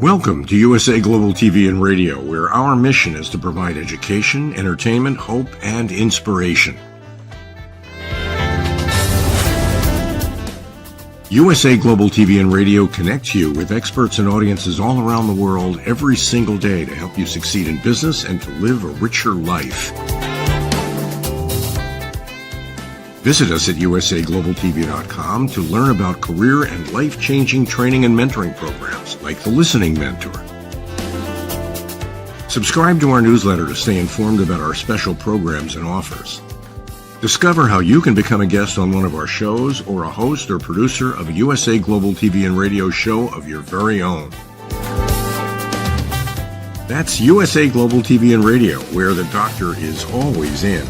Welcome to USA Global TV and Radio, where our mission is to provide education, entertainment, hope, and inspiration. USA Global TV and Radio connects you with experts and audiences all around the world every single day to help you succeed in business and to live a richer life. Visit us at usaglobaltv.com to learn about career and life-changing training and mentoring programs like the Listening Mentor. Subscribe to our newsletter to stay informed about our special programs and offers. Discover how you can become a guest on one of our shows or a host or producer of a USA Global TV and Radio show of your very own. That's USA Global TV and Radio, where the doctor is always in.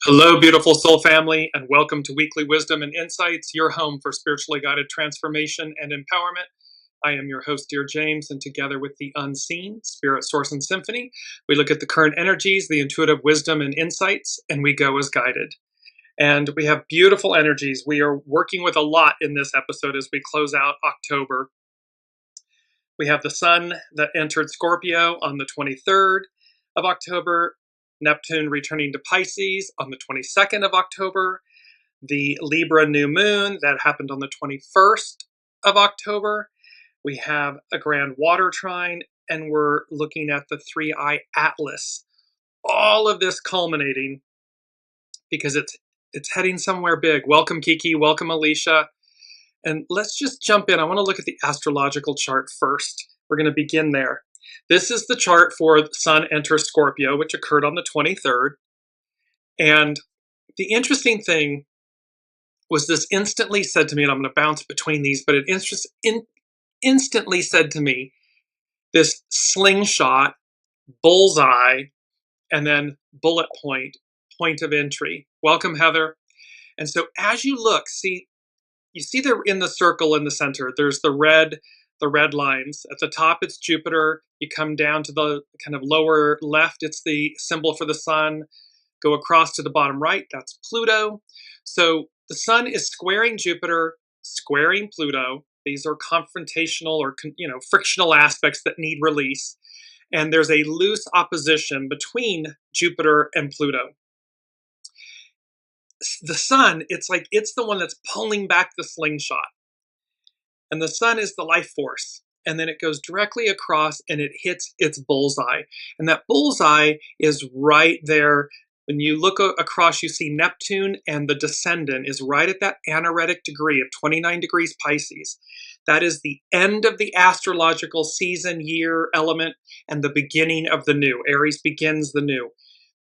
Hello, beautiful soul family, and welcome to Weekly Wisdom and Insights, your home for spiritually guided transformation and empowerment. I am your host, Dearjames, and together with the unseen, Spirit, Source, and Symphony, we look at the current energies, the intuitive wisdom and insights, and we go as guided. And we have beautiful energies. We are working with a lot in this episode as we close out October. We have the sun that entered Scorpio on the 23rd of October, Neptune returning to Pisces on the 22nd of October, the Libra new moon that happened on the 21st of October. We have a grand water trine, and we're looking at the 3-eye atlas. All of this culminating because it's heading somewhere big. Welcome, Kiki. Welcome, Alicia. And let's just jump in. I want to look at the astrological chart first. We're going to begin there. This is the chart for the Sun enters Scorpio, which occurred on the 23rd. And the interesting thing was this instantly said to me, and I'm going to bounce between these, but it instantly said to me, this slingshot, bullseye, and then bullet point of entry. Welcome, Heather. And so as you look, you see there in the circle in the center, there's the red lines. At the top, it's Jupiter. You come down to the kind of lower left, it's the symbol for the sun. Go across to the bottom right, that's Pluto. So the sun is squaring Jupiter, squaring Pluto. These are confrontational or frictional aspects that need release. And there's a loose opposition between Jupiter and Pluto. The sun, it's the one that's pulling back the slingshot. And the sun is the life force. And then it goes directly across and it hits its bullseye. And that bullseye is right there. When you look across, you see Neptune, and the descendant is right at that anaretic degree of 29 degrees Pisces. That is the end of the astrological season, year, element, and the beginning of the new. Aries begins the new.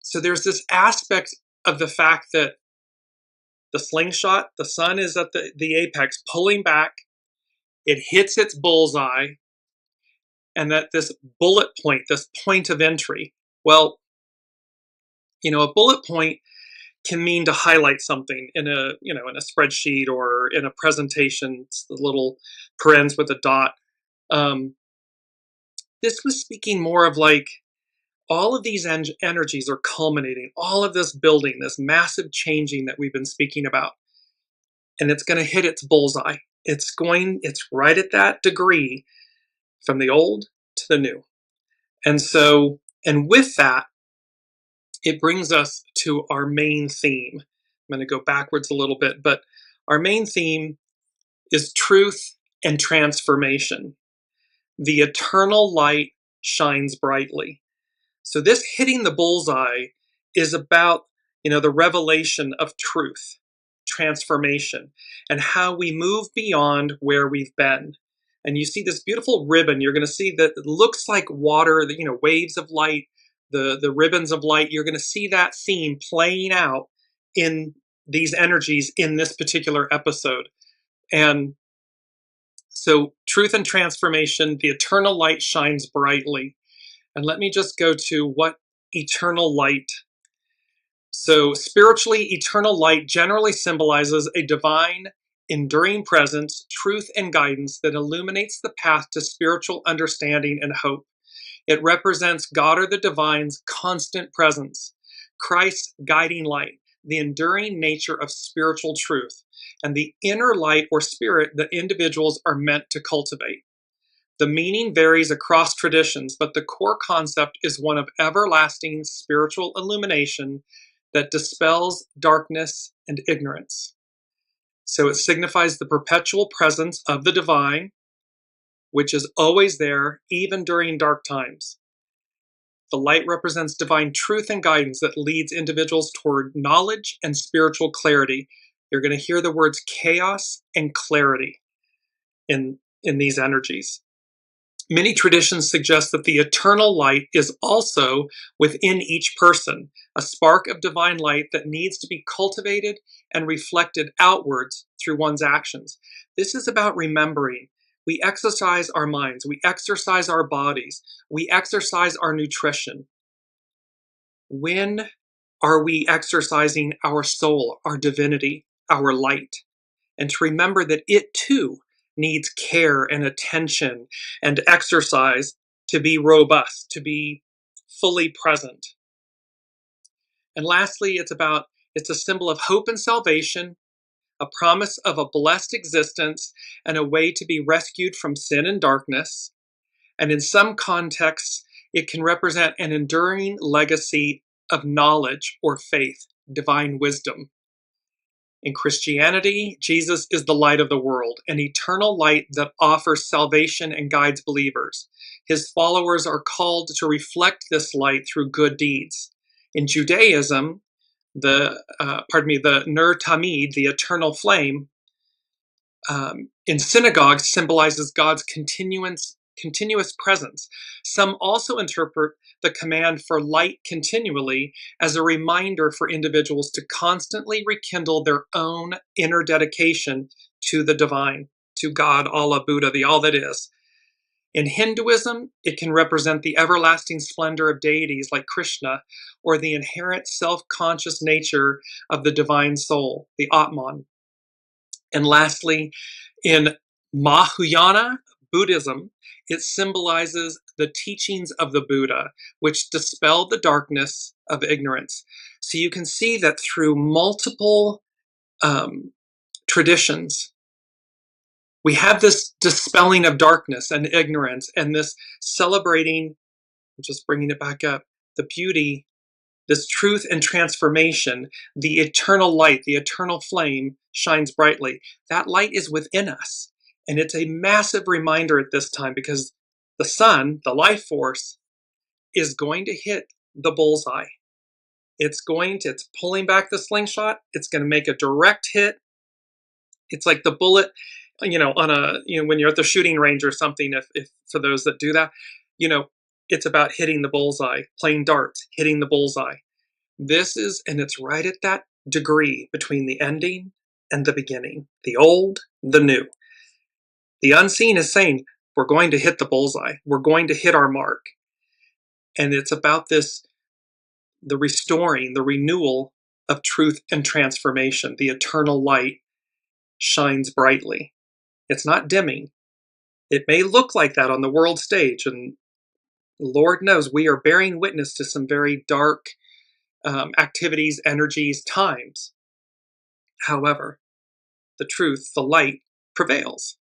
So there's this aspect of the fact that the slingshot, the sun is at the apex, pulling back. It hits its bullseye, and that this bullet point, this point of entry, well, a bullet point can mean to highlight something in a spreadsheet or in a presentation. It's the little parens with a dot. This was speaking more of like all of these energies are culminating, all of this building, this massive changing that we've been speaking about, and it's going to hit its bullseye. It's right at that degree from the old to the new. And with that, it brings us to our main theme. I'm going to go backwards a little bit, but our main theme is truth and transformation. The eternal light shines brightly. So this hitting the bullseye is about, the revelation of truth, transformation, and how we move beyond where we've been and you see this beautiful ribbon. You're going to see that it looks like water, waves of light, the ribbons of light. You're going to see that theme playing out in these energies in this particular episode. And so truth and transformation, the eternal light shines brightly. And let me just go to what eternal light. So spiritually, eternal light generally symbolizes a divine, enduring presence, truth, and guidance that illuminates the path to spiritual understanding and hope. It represents God or the divine's constant presence, Christ's guiding light, the enduring nature of spiritual truth, and the inner light or spirit that individuals are meant to cultivate. The meaning varies across traditions, but the core concept is one of everlasting spiritual illumination that dispels darkness and ignorance. So it signifies the perpetual presence of the divine, which is always there, even during dark times. The light represents divine truth and guidance that leads individuals toward knowledge and spiritual clarity. You're going to hear the words chaos and clarity in these energies. Many traditions suggest that the eternal light is also within each person, a spark of divine light that needs to be cultivated and reflected outwards through one's actions. This is about remembering. We exercise our minds, we exercise our bodies, we exercise our nutrition. When are we exercising our soul, our divinity, our light? And to remember that it too needs care and attention and exercise to be robust, to be fully present. And lastly, it's a symbol of hope and salvation, a promise of a blessed existence, and a way to be rescued from sin and darkness. And in some contexts, it can represent an enduring legacy of knowledge or faith, divine wisdom. In Christianity, Jesus is the light of the world, an eternal light that offers salvation and guides believers. His followers are called to reflect this light through good deeds. In Judaism, the Ner Tamid, the eternal flame, in synagogues symbolizes God's continuous presence. Some also interpret the command for light continually as a reminder for individuals to constantly rekindle their own inner dedication to the divine, to God, Allah, Buddha, the all that is. In Hinduism, it can represent the everlasting splendor of deities like Krishna, or the inherent self-conscious nature of the divine soul, the Atman. And lastly, in Mahayana Buddhism, it symbolizes the teachings of the Buddha, which dispel the darkness of ignorance. So you can see that through multiple traditions, we have this dispelling of darkness and ignorance, and this celebrating, just bringing it back up, the beauty, this truth and transformation. The eternal light, the eternal flame shines brightly. That light is within us. And it's a massive reminder at this time, because the sun, the life force, is going to hit the bullseye. It's pulling back the slingshot. It's going to make a direct hit. It's like the bullet, when you're at the shooting range or something, if for those that do that, it's about hitting the bullseye, playing darts, hitting the bullseye. And it's right at that degree between the ending and the beginning, the old, the new. The unseen is saying, we're going to hit the bullseye. We're going to hit our mark. And it's about this, the restoring, the renewal of truth and transformation. The eternal light shines brightly. It's not dimming. It may look like that on the world stage, and Lord knows we are bearing witness to some very dark activities, energies, times. However, the truth, the light, prevails.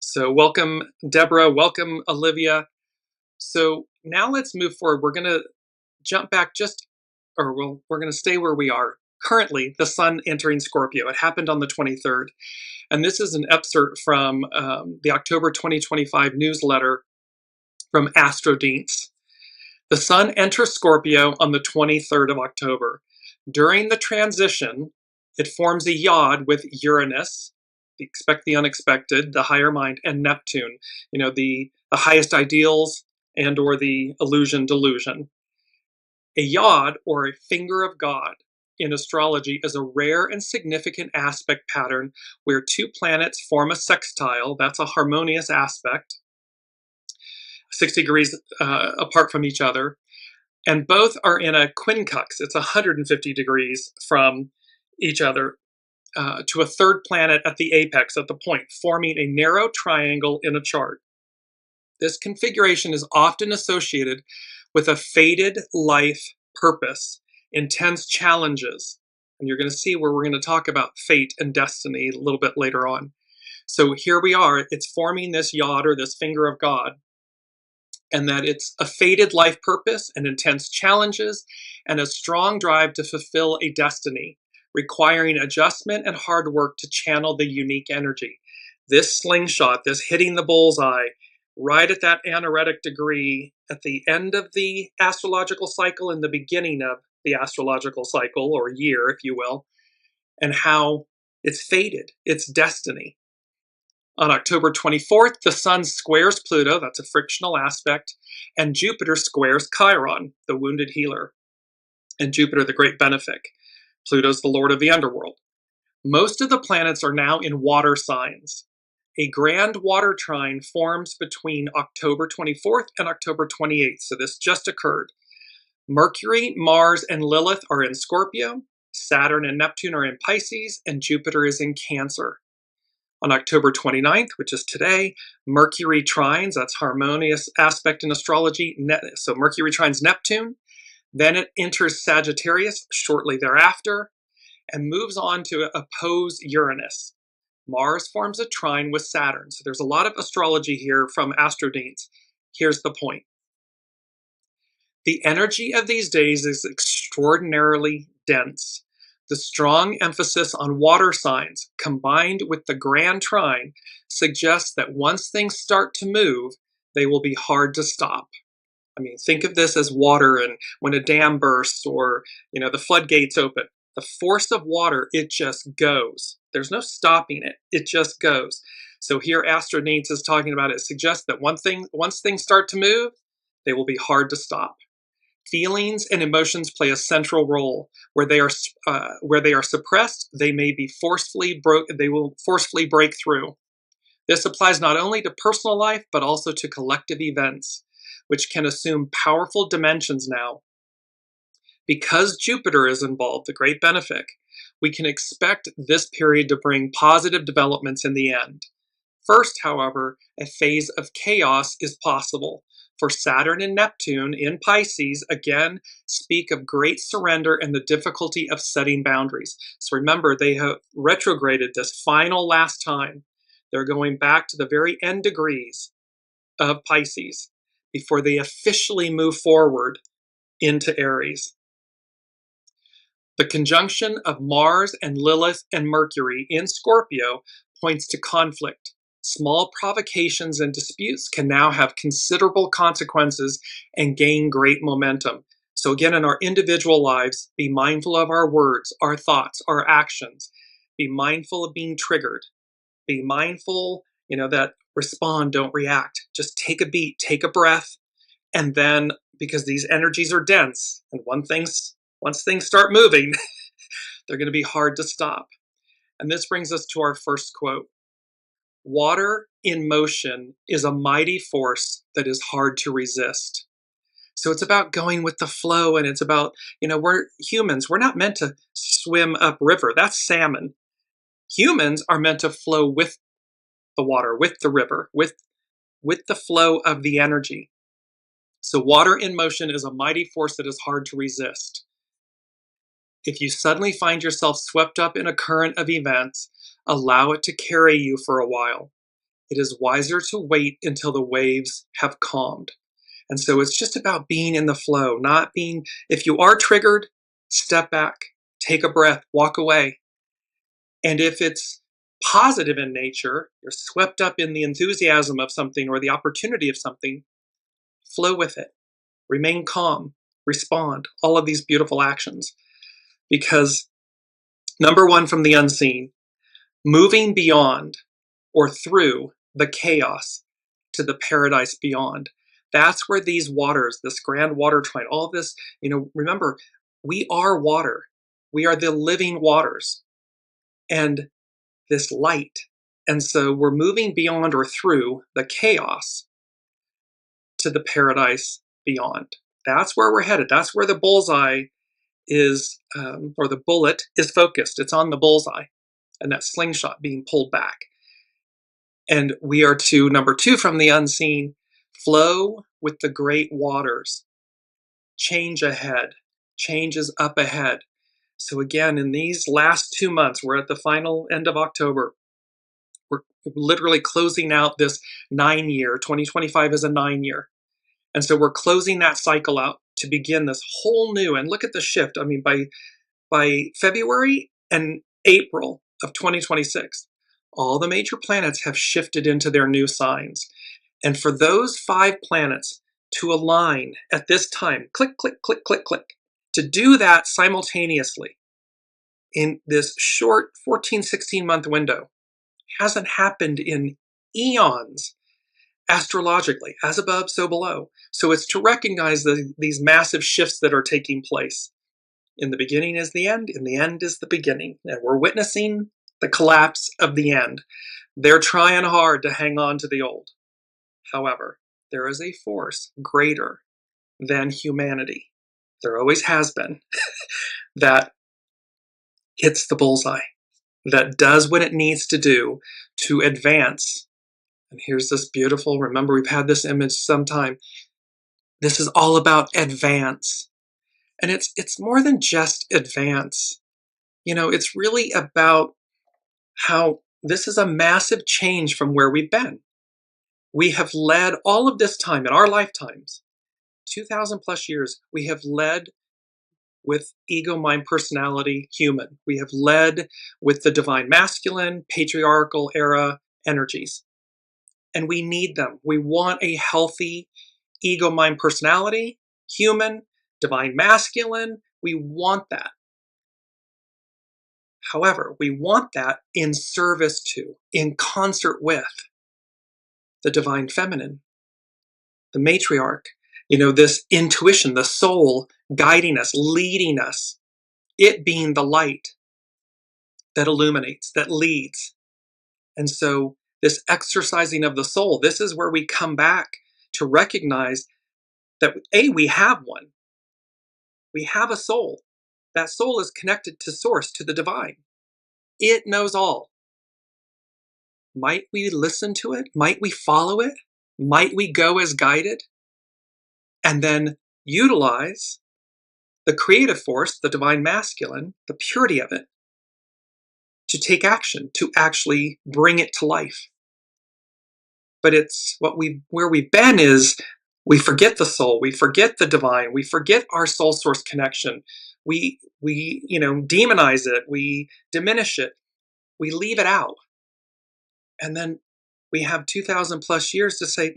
So welcome, Deborah. Welcome, Olivia. So now let's move forward. We're going to jump back we're going to stay where we are. Currently, the sun entering Scorpio. It happened on the 23rd. And this is an excerpt from the October 2025 newsletter from Astrology. The sun enters Scorpio on the 23rd of October. During the transition, it forms a yod with Uranus, expect the unexpected, the higher mind, and Neptune, the highest ideals and or the illusion delusion. A yod, or a finger of God, in astrology is a rare and significant aspect pattern where two planets form a sextile. That's a harmonious aspect, 60 degrees apart from each other, and both are in a quincunx. It's 150 degrees from each other to a third planet at the apex, at the point, forming a narrow triangle in a chart. This configuration is often associated with a fated life purpose, intense challenges. And you're going to see where we're going to talk about fate and destiny a little bit later on. So here we are, it's forming this yod, or this finger of God, and that it's a fated life purpose and intense challenges and a strong drive to fulfill a destiny, requiring adjustment and hard work to channel the unique energy. This slingshot, this hitting the bullseye, right at that anaretic degree, at the end of the astrological cycle and the beginning of the astrological cycle, or year, if you will, and how it's fated, it's destiny. On October 24th, the Sun squares Pluto, that's a frictional aspect, and Jupiter squares Chiron, the wounded healer, and Jupiter, the great benefic. Pluto's the lord of the underworld. Most of the planets are now in water signs. A grand water trine forms between October 24th and October 28th, so this just occurred. Mercury, Mars, and Lilith are in Scorpio, Saturn and Neptune are in Pisces, and Jupiter is in Cancer. On October 29th, which is today, Mercury trines, that's harmonious aspect in astrology, so Mercury trines Neptune, then it enters Sagittarius shortly thereafter, and moves on to oppose Uranus. Mars forms a trine with Saturn. So there's a lot of astrology here from Astrodeans. Here's the point. The energy of these days is extraordinarily dense. The strong emphasis on water signs combined with the grand trine suggests that once things start to move, they will be hard to stop. I mean, think of this as water, and when a dam bursts or, the floodgates open, the force of water, it just goes. There's no stopping it. It just goes. So here Astrodeans is talking about it suggests that once things start to move, they will be hard to stop. Feelings and emotions play a central role. Where they are suppressed, they will forcefully break through. This applies not only to personal life, but also to collective events, which can assume powerful dimensions now. Because Jupiter is involved, the great benefic, we can expect this period to bring positive developments in the end. First, however, a phase of chaos is possible. For Saturn and Neptune in Pisces, again, speak of great surrender and the difficulty of setting boundaries. So remember, they have retrograded this final last time. They're going back to the very end degrees of Pisces before they officially move forward into Aries. The conjunction of Mars and Lilith and Mercury in Scorpio points to conflict. Small provocations and disputes can now have considerable consequences and gain great momentum. So again, in our individual lives, be mindful of our words, our thoughts, our actions. Be mindful of being triggered. Be mindful, that respond, don't react. Just take a beat, take a breath, and then, because these energies are dense, and once things start moving, they're going to be hard to stop. And this brings us to our first quote. Water in motion is a mighty force that is hard to resist. So it's about going with the flow, and it's about, we're humans. We're not meant to swim upriver. That's salmon. Humans are meant to flow with the water, with the river, with the flow of the energy. So water in motion is a mighty force that is hard to resist. If you suddenly find yourself swept up in a current of events, allow it to carry you for a while. It is wiser to wait until the waves have calmed. And so it's just about being in the flow, if you are triggered, step back, take a breath, walk away. And if it's positive in nature, you're swept up in the enthusiasm of something or the opportunity of something, flow with it, remain calm, respond, all of these beautiful actions. Because number one from the unseen, moving beyond or through the chaos to the paradise beyond. That's where these waters, this grand water trine, all this, remember, we are water. We are the living waters and this light. And so we're moving beyond or through the chaos to the paradise beyond. That's where we're headed. That's where the bullseye is, or the bullet is focused. It's on the bullseye and that slingshot being pulled back. And we are to, number 2 from the unseen, flow with the great waters. Change ahead. Change is up ahead. So again, in these last 2 months, we're at the final end of October. We're literally closing out this 9-year. 2025 is a 9-year. And so we're closing that cycle out to begin this whole new, and look at the shift. I mean, by February and April of 2026, all the major planets have shifted into their new signs. And for those 5 planets to align at this time, click, click, click, click, click, to do that simultaneously in this short 14, 16-month window hasn't happened in eons, astrologically, as above, so below. So it's to recognize these massive shifts that are taking place. In the beginning is the end, in the end is the beginning. And we're witnessing the collapse of the end. They're trying hard to hang on to the old. However, there is a force greater than humanity. There always has been. That hits the bullseye. That does what it needs to do to advance. And here's this beautiful, remember we've had this image sometime. This is all about advance. And it's more than just advance. It's really about how this is a massive change from where we've been. We have led all of this time in our lifetimes, 2,000 plus years, we have led with ego, mind, personality, human. We have led with the divine masculine, patriarchal era energies. And we need them. We want a healthy ego, mind, personality, human, divine masculine. We want that. However, we want that in service to, in concert with the divine feminine, the matriarch, this intuition, the soul guiding us, leading us, it being the light that illuminates, that leads. And so this exercising of the soul, this is where we come back to recognize that, we have one. We have a soul. That soul is connected to source, to the divine. It knows all. Might we listen to it? Might we follow it? Might we go as guided? And then utilize the creative force, the divine masculine, the purity of it, to take action, to actually bring it to life. But it's where we've been is we forget the soul, we forget the divine, we forget our soul source connection. We demonize it, we diminish it, we leave it out. And then we have 2,000 plus years to say,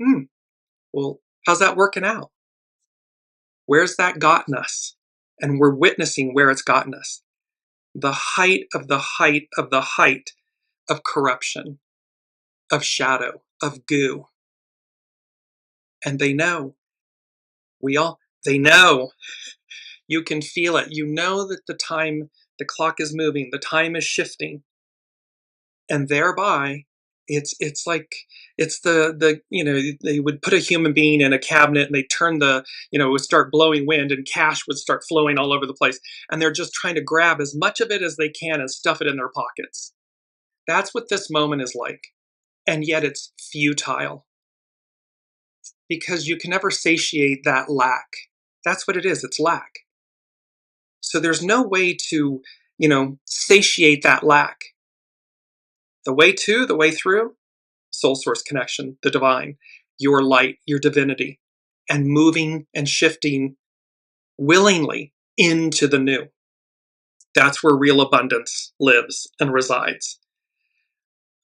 well, how's that working out? Where's that gotten us? And we're witnessing where it's gotten us. The height of the height of the height of corruption, of shadow, of goo. And they know. They know. You can feel it. You know that the clock is moving, the time is shifting. And thereby, it's they would put a human being in a cabinet and they turn it would start blowing wind and cash would start flowing all over the place. And they're just trying to grab as much of it as they can and stuff it in their pockets. That's what this moment is like. And yet it's futile. Because you can never satiate that lack. That's what it is, it's lack. So there's no way to, satiate that lack. The way through, soul source connection, the divine, your light, your divinity, and moving and shifting willingly into the new. That's where real abundance lives and resides.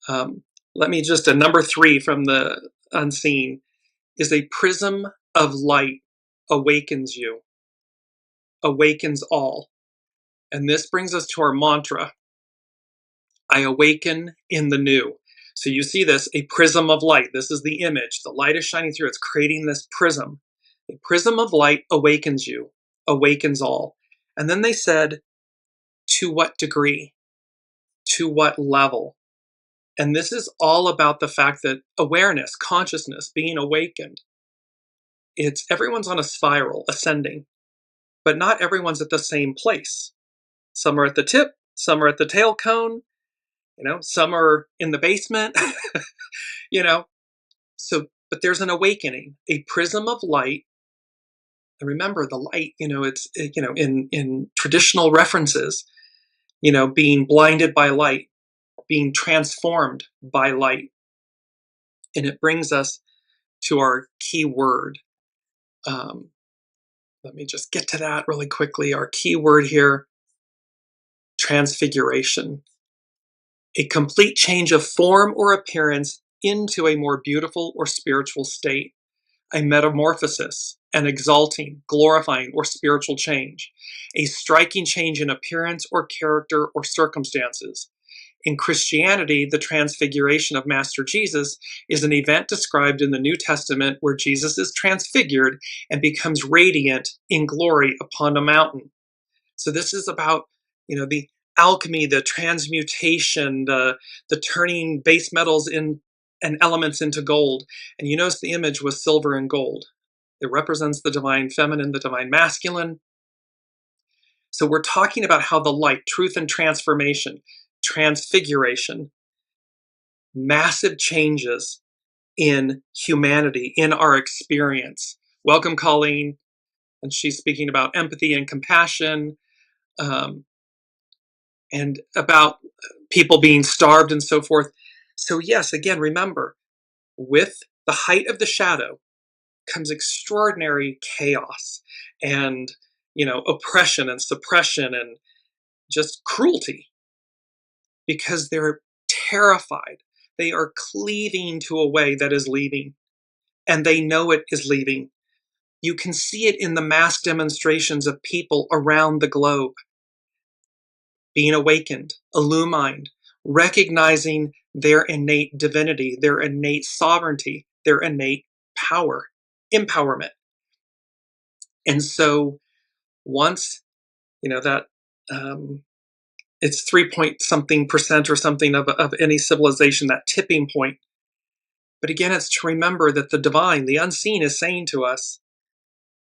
Let me just, number 3 from the unseen is a prism of light awakens you, awakens all. And this brings us to our mantra. I awaken in the new. So you see this, a prism of light. This is the image. The light is shining through. It's creating this prism. A prism of light awakens you, awakens all. And then they said, to what degree? To what level? And this is all about the fact that awareness, consciousness, being awakened, everyone's on a spiral, ascending, but not everyone's at the same place. Some are at the tip, some are at the tail cone, some are in the basement, but there's an awakening, a prism of light. And remember, the light, it's, in traditional references, being blinded by light, being transformed by light. And it brings us to our key word. Let me just get to that really quickly. Our key word here, transfiguration. A complete change of form or appearance into a more beautiful or spiritual state. A metamorphosis, an exalting, glorifying, or spiritual change. A striking change in appearance or character or circumstances. In Christianity, the transfiguration of Master Jesus is an event described in the New Testament where Jesus is transfigured and becomes radiant in glory upon a mountain. So this is about, the alchemy, the transmutation, the turning base metals and elements into gold. And you notice the image was silver and gold. It represents the divine feminine, the divine masculine. So we're talking about how the light, truth and transformation, transfiguration, massive changes in humanity, in our experience. Welcome, Colleen. And she's speaking about empathy and compassion, and about people being starved and so forth. So yes, again, remember, with the height of the shadow comes extraordinary chaos and, oppression and suppression and just cruelty, because they're terrified. They are cleaving to a way that is leaving, and they know it is leaving. You can see it in the mass demonstrations of people around the globe being awakened, illumined, recognizing their innate divinity, their innate sovereignty, their innate power, empowerment. And so once, that it's 3-point-something% or something of any civilization, that tipping point. But again, it's to remember that the divine, the unseen, is saying to us,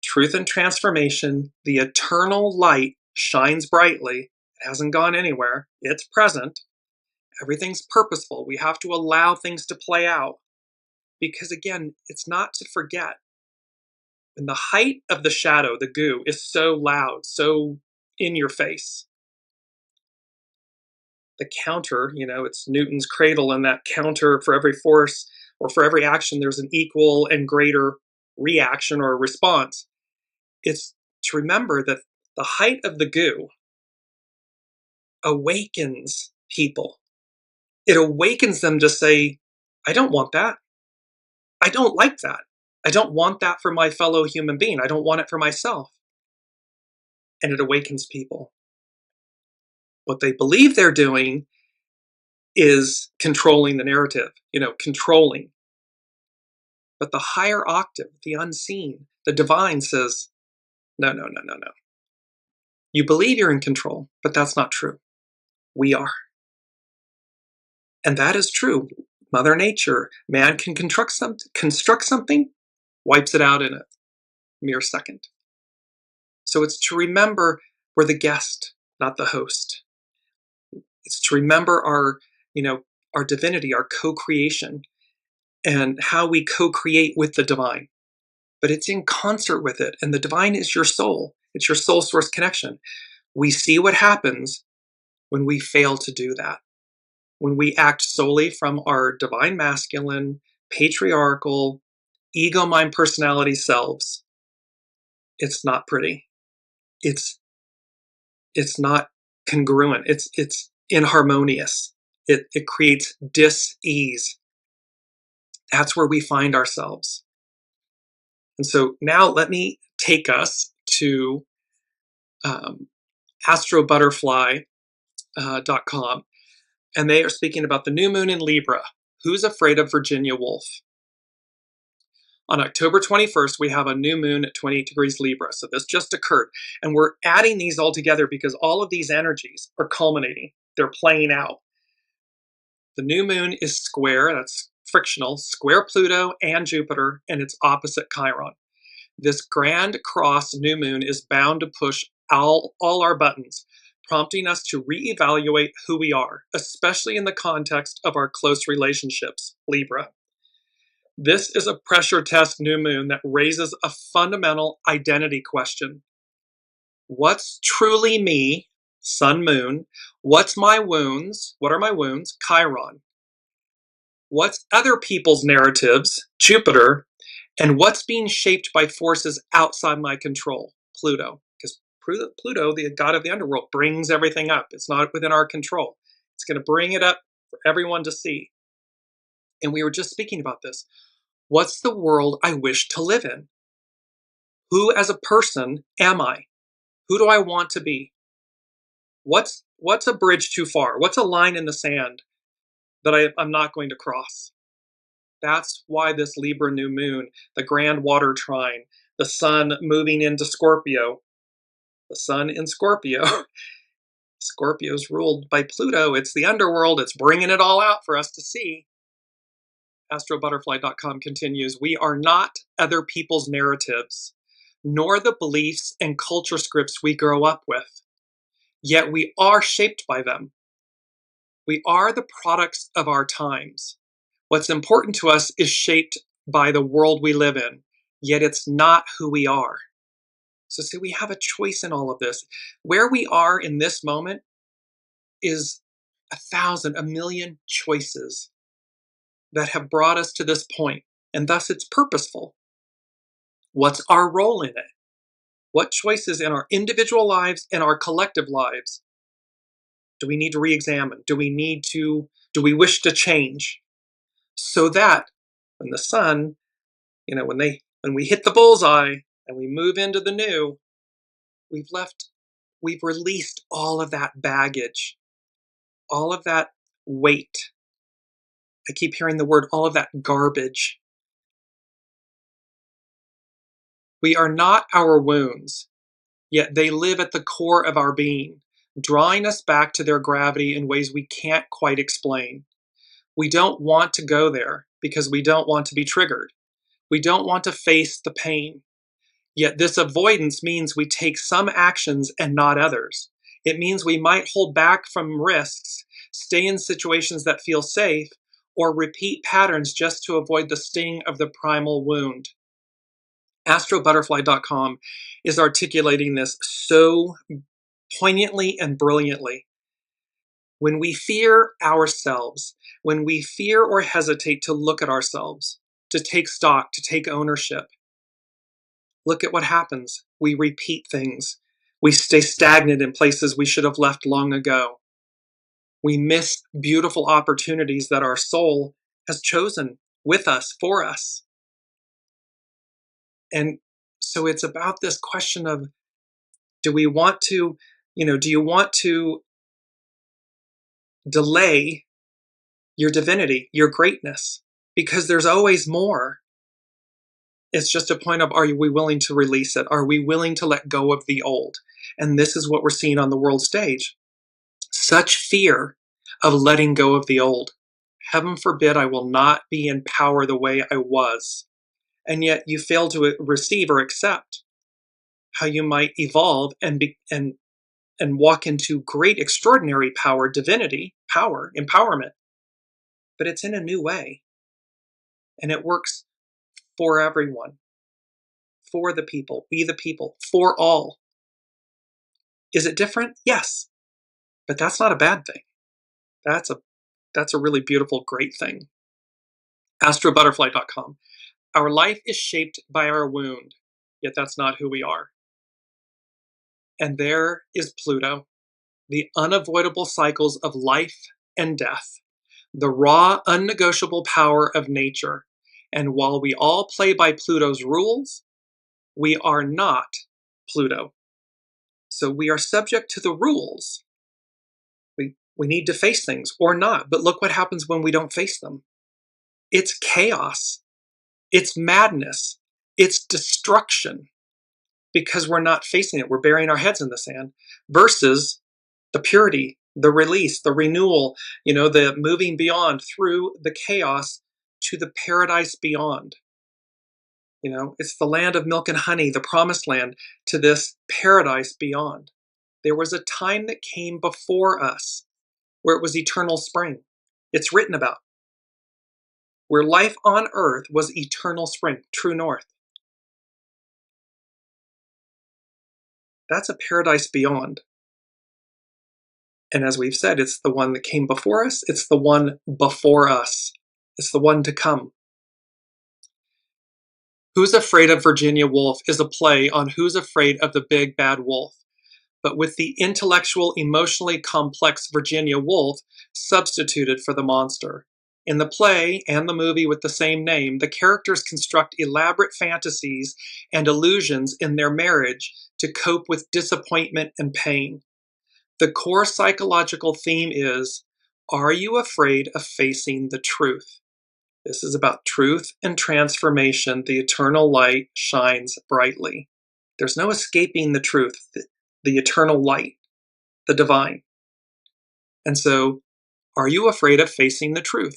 truth and transformation, the eternal light shines brightly. It hasn't gone anywhere. It's present. Everything's purposeful. We have to allow things to play out. Because again, it's not to forget. When the height of the shadow, the goo, is so loud, so in your face, the counter, it's Newton's cradle, and that counter, for every force or for every action, there's an equal and greater reaction or response. It's to remember that the height of the goo awakens people. It awakens them to say, I don't want that. I don't like that. I don't want that for my fellow human being. I don't want it for myself. And it awakens people. What they believe they're doing is controlling the narrative, controlling. But the higher octave, the unseen, the divine says, no. You believe you're in control, but that's not true. We are. And that is true. Mother Nature, man can construct something, wipes it out in a mere second. So it's to remember we're the guest, not the host. It's to remember our divinity, our co-creation, and how we co-create with the divine. But it's in concert with it, and the divine is your soul. It's your soul source connection. We see what happens when we fail to do that. When we act solely from our divine masculine, patriarchal, ego mind personality selves, it's not pretty. It's not congruent. It's inharmonious. It creates dis-ease. That's where we find ourselves. And so now let me take us to astrobutterfly.com. And they are speaking about the new moon in Libra. Who's afraid of Virginia Woolf? On October 21st, we have a new moon at 28 degrees Libra. So this just occurred. And we're adding these all together because all of these energies are culminating. They're playing out. The new moon is square, that's frictional, square Pluto and Jupiter, and it's opposite Chiron. This grand cross new moon is bound to push all our buttons, prompting us to reevaluate who we are, especially in the context of our close relationships, Libra. This is a pressure test new moon that raises a fundamental identity question. What's truly me, sun, moon? What's my wounds? What are my wounds? Chiron. What's other people's narratives? Jupiter. And what's being shaped by forces outside my control? Pluto. Because Pluto, the god of the underworld, brings everything up. It's not within our control. It's going to bring it up for everyone to see. And we were just speaking about this. What's the world I wish to live in? Who as a person am I? Who do I want to be? What's a bridge too far? What's a line in the sand that I'm not going to cross? That's why this Libra new moon, the grand water trine, the sun moving into Scorpio, the sun in Scorpio. Scorpio's ruled by Pluto. It's the underworld. It's bringing it all out for us to see. AstroButterfly.com continues, we are not other people's narratives, nor the beliefs and culture scripts we grow up with. Yet we are shaped by them. We are the products of our times. What's important to us is shaped by the world we live in, yet it's not who we are. So see, we have a choice in all of this. Where we are in this moment is 1,000, 1,000,000 choices that have brought us to this point, and thus it's purposeful. What's our role in it? What choices in our individual lives and our collective lives do we need to re-examine? Do we wish to change? So that when the sun, when we hit the bullseye and we move into the new, we've released all of that baggage, all of that weight. I keep hearing the word, all of that garbage. We are not our wounds, yet they live at the core of our being, drawing us back to their gravity in ways we can't quite explain. We don't want to go there because we don't want to be triggered. We don't want to face the pain. Yet this avoidance means we take some actions and not others. It means we might hold back from risks, stay in situations that feel safe, or repeat patterns just to avoid the sting of the primal wound. AstroButterfly.com is articulating this so poignantly and brilliantly. When we fear ourselves, when we fear or hesitate to look at ourselves, to take stock, to take ownership, look at what happens. We repeat things. We stay stagnant in places we should have left long ago. We miss beautiful opportunities that our soul has chosen with us, for us. And so it's about this question of, do you want to delay your divinity, your greatness? Because there's always more. It's just a point of, are we willing to release it? Are we willing to let go of the old? And this is what we're seeing on the world stage. Such fear of letting go of the old. Heaven forbid I will not be in power the way I was. And yet you fail to receive or accept how you might evolve and walk into great, extraordinary power, divinity, power, empowerment. But it's in a new way. And it works for everyone, for the people, we the people, for all. Is it different? Yes. But that's not a bad thing. That's a really beautiful, great thing. AstroButterfly.com. Our life is shaped by our wound, yet that's not who we are. And there is Pluto, the unavoidable cycles of life and death, the raw, unnegotiable power of nature. And while we all play by Pluto's rules, we are not Pluto. So we are subject to the rules. We need to face things or not, but look what happens when we don't face them. It's chaos. It's madness. It's destruction because we're not facing it. We're burying our heads in the sand versus the purity, the release, the renewal, the moving beyond through the chaos to the paradise beyond. It's the land of milk and honey, the promised land, to this paradise beyond. There was a time that came before us where it was eternal spring. It's written about. Where life on earth was eternal spring, true north. That's a paradise beyond. And as we've said, it's the one that came before us. It's the one before us. It's the one to come. Who's Afraid of Virginia Woolf is a play on Who's Afraid of the Big Bad Wolf, but with the intellectual, emotionally complex Virginia Woolf substituted for the monster. In the play and the movie with the same name, the characters construct elaborate fantasies and illusions in their marriage to cope with disappointment and pain. The core psychological theme is, are you afraid of facing the truth? This is about truth and transformation. The eternal light shines brightly. There's no escaping the truth, the eternal light, the divine. And so, are you afraid of facing the truth?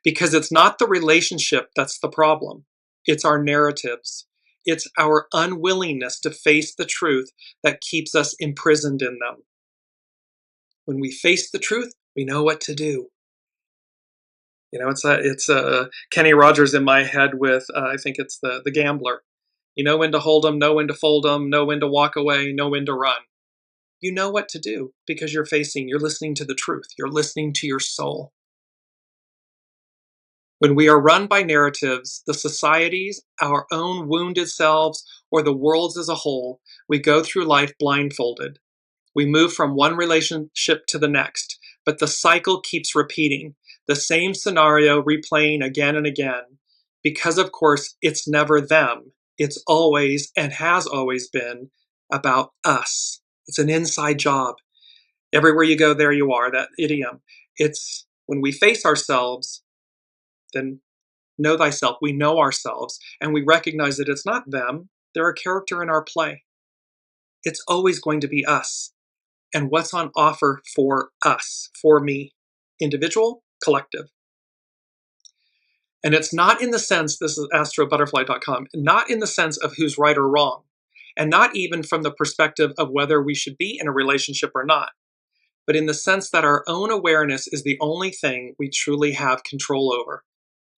Because it's not the relationship that's the problem. It's our narratives. It's our unwillingness to face the truth that keeps us imprisoned in them. When we face the truth, we know what to do. It's Kenny Rogers in my head with, I think it's the gambler. You know when to hold them, know when to fold them, know when to walk away, know when to run. You know what to do because you're listening to the truth. You're listening to your soul. When we are run by narratives, the societies, our own wounded selves, or the world's as a whole, we go through life blindfolded. We move from one relationship to the next, but the cycle keeps repeating, the same scenario replaying again and again, because of course it's never them. It's always and has always been about us. It's an inside job. Everywhere you go, there you are, that idiom. It's when we face ourselves, then know thyself. We know ourselves and we recognize that it's not them. They're a character in our play. It's always going to be us and what's on offer for us, for me, individual, collective. And it's not in the sense, this is astrobutterfly.com, not in the sense of who's right or wrong, and not even from the perspective of whether we should be in a relationship or not, but in the sense that our own awareness is the only thing we truly have control over.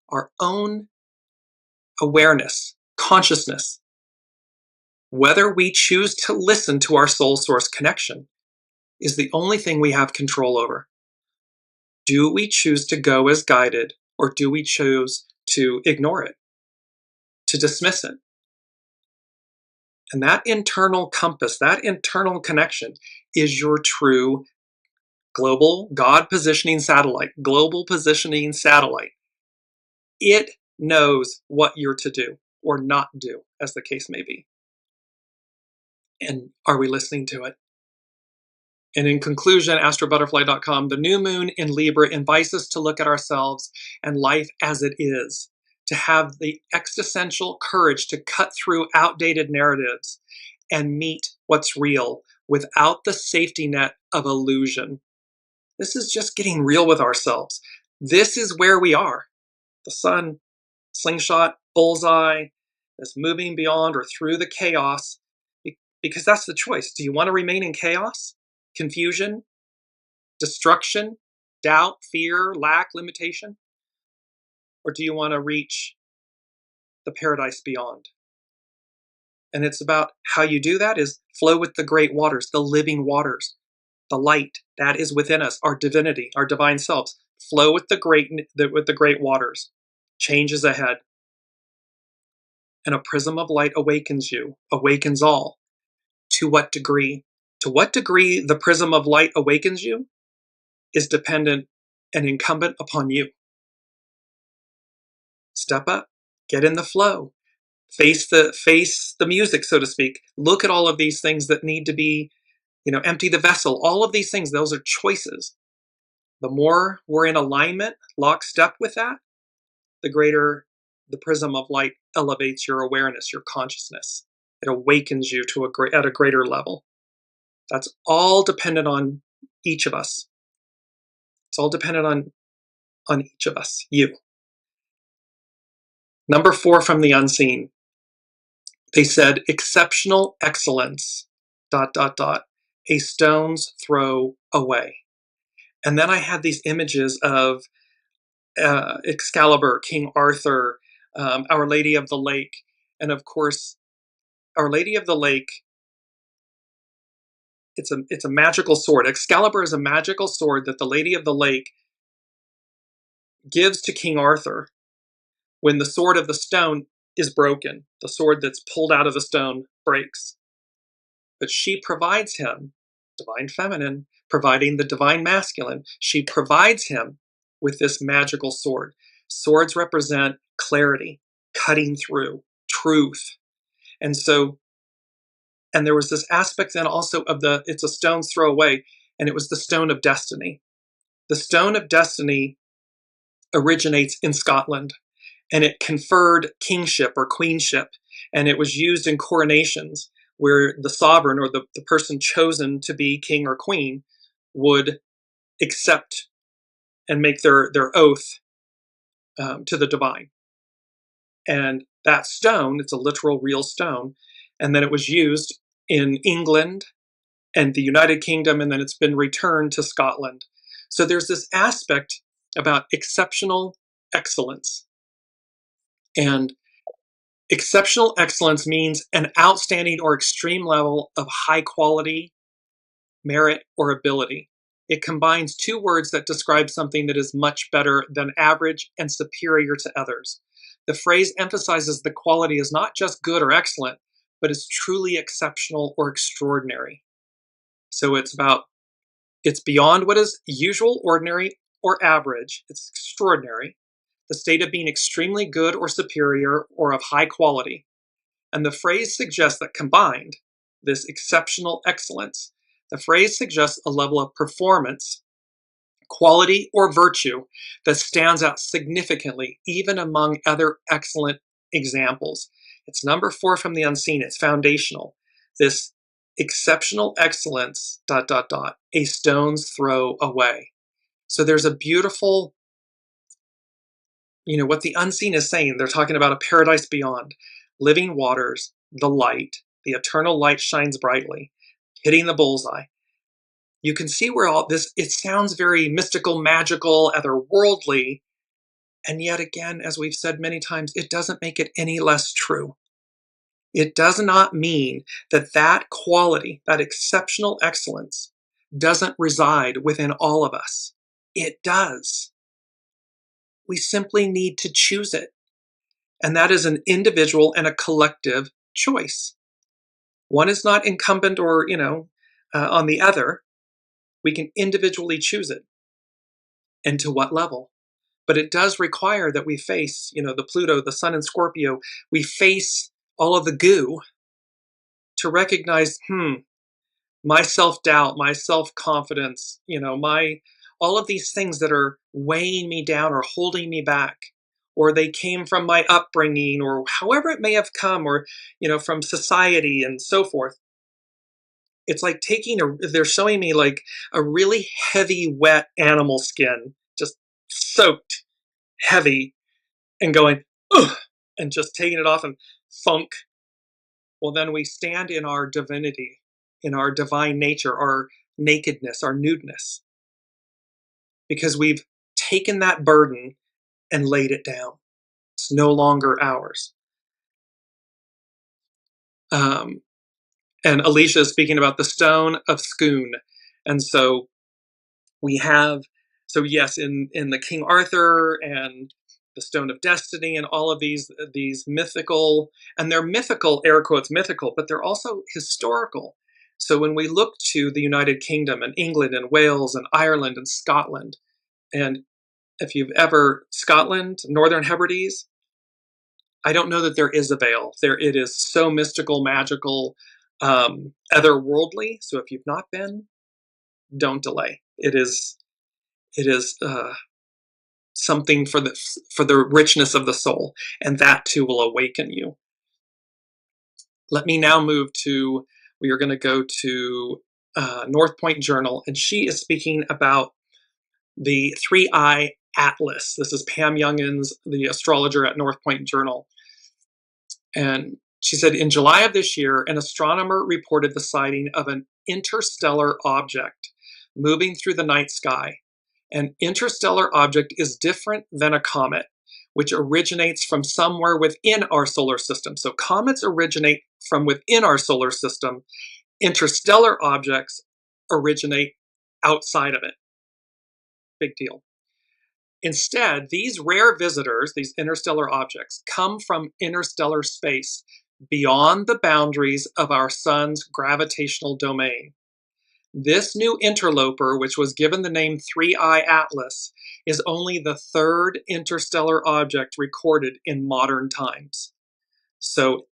Our own awareness, consciousness, whether we choose to listen to our soul source connection is the only thing we have control over. Do we choose to go as guided, or do we choose to ignore it, to dismiss it? And that internal compass, that internal connection is your true global God positioning satellite, global positioning satellite. It knows what you're to do or not do, as the case may be. And are we listening to it? And in conclusion, astrobutterfly.com, the new moon in Libra invites us to look at ourselves and life as it is, to have the existential courage to cut through outdated narratives and meet what's real without the safety net of illusion. This is just getting real with ourselves. This is where we are. The sun, slingshot, bullseye, this moving beyond or through the chaos, because that's the choice. Do you want to remain in chaos, confusion, destruction, doubt, fear, lack, limitation? Or do you want to reach the paradise beyond? And it's about how you do that is flow with the great waters, the living waters, the light that is within us, our divinity, our divine selves. Flow with the great waters. Change is ahead. And a prism of light awakens you, awakens all. To what degree? To what degree the prism of light awakens you is dependent and incumbent upon you. Step up, get in the flow, face the music, so to speak. Look at all of these things that need to be, empty the vessel. All of these things, those are choices. The more we're in alignment, lockstep with that, the greater the prism of light elevates your awareness, your consciousness. It awakens you to at a greater level. That's all dependent on each of us. It's all dependent on each of us, you. Number 4 from the unseen. They said, exceptional excellence, ... a stone's throw away. And then I had these images of Excalibur, King Arthur, Our Lady of the Lake. And of course, Our Lady of the Lake, it's a magical sword. Excalibur is a magical sword that the Lady of the Lake gives to King Arthur when the sword of the stone is broken. The sword that's pulled out of the stone breaks. But she provides him, divine feminine, providing the divine masculine, she provides him with this magical sword. Swords represent clarity, cutting through, truth. And so, and there was this aspect then also of it's a stone's throw away, and it was the stone of destiny. The stone of destiny originates in Scotland, and it conferred kingship or queenship, and it was used in coronations where the sovereign or the person chosen to be king or queen would accept and make their oath to the divine. And that stone, it's a literal real stone, and then it was used in England and the United Kingdom, and then it's been returned to Scotland. So there's this aspect about exceptional excellence. And exceptional excellence means an outstanding or extreme level of high quality, merit, or ability. It combines two words that describe something that is much better than average and superior to others. The phrase emphasizes the quality is not just good or excellent, but is truly exceptional or extraordinary. So it's beyond what is usual, ordinary, or average. It's extraordinary. The state of being extremely good or superior or of high quality. And the phrase suggests that combined, this exceptional excellence, the phrase suggests a level of performance, quality, or virtue that stands out significantly, even among other excellent examples. It's number 4 from the unseen. It's foundational. This exceptional excellence, ... a stone's throw away. So there's a beautiful, what the unseen is saying. They're talking about a paradise beyond, living waters, the light, the eternal light shines brightly, hitting the bullseye. You can see where all this, it sounds very mystical, magical, otherworldly, and yet again, as we've said many times, it doesn't make it any less true. It does not mean that quality, that exceptional excellence, doesn't reside within all of us. It does. We simply need to choose it. And that is an individual and a collective choice. One is not incumbent or, on the other. We can individually choose it. And to what level? But it does require that we face, the Pluto, the Sun in Scorpio, we face all of the goo to recognize, my self-doubt, my self-confidence, all of these things that are weighing me down or holding me back, or they came from my upbringing or however it may have come, or, from society and so forth. It's like they're showing me like a really heavy, wet animal skin, just soaked, heavy, and going, ugh, and just taking it off and thunk. Well, then we stand in our divinity, in our divine nature, our nakedness, our nudeness, because we've taken that burden and laid it down. It's no longer ours. And Alicia is speaking about the stone of Scone. And so we have, yes, in the King Arthur and the Stone of Destiny and all of these mythical, and they're mythical, air quotes mythical, but they're also historical. So when we look to the United Kingdom and England and Wales and Ireland and Scotland, and if you've ever, Scotland, Northern Hebrides, I don't know that there is a veil. It is so mystical, magical, otherworldly. So if you've not been, don't delay. It is It is something for the richness of the soul, and that too will awaken you. Let me now move to, we are going to go to North Point Journal, and she is speaking about the 3-Eye Atlas. This is Pam Youngins, the astrologer at North Point Journal. And she said, in July of this year, an astronomer reported the sighting of an interstellar object moving through the night sky. An interstellar object is different than a comet, which originates from somewhere within our solar system. So comets originate from within our solar system. Interstellar objects originate outside of it. Big deal. Instead, these rare visitors, these interstellar objects, come from interstellar space beyond the boundaries of our sun's gravitational domain. This new interloper, which was given the name 3-Eye Atlas, is only the third interstellar object recorded in modern times. So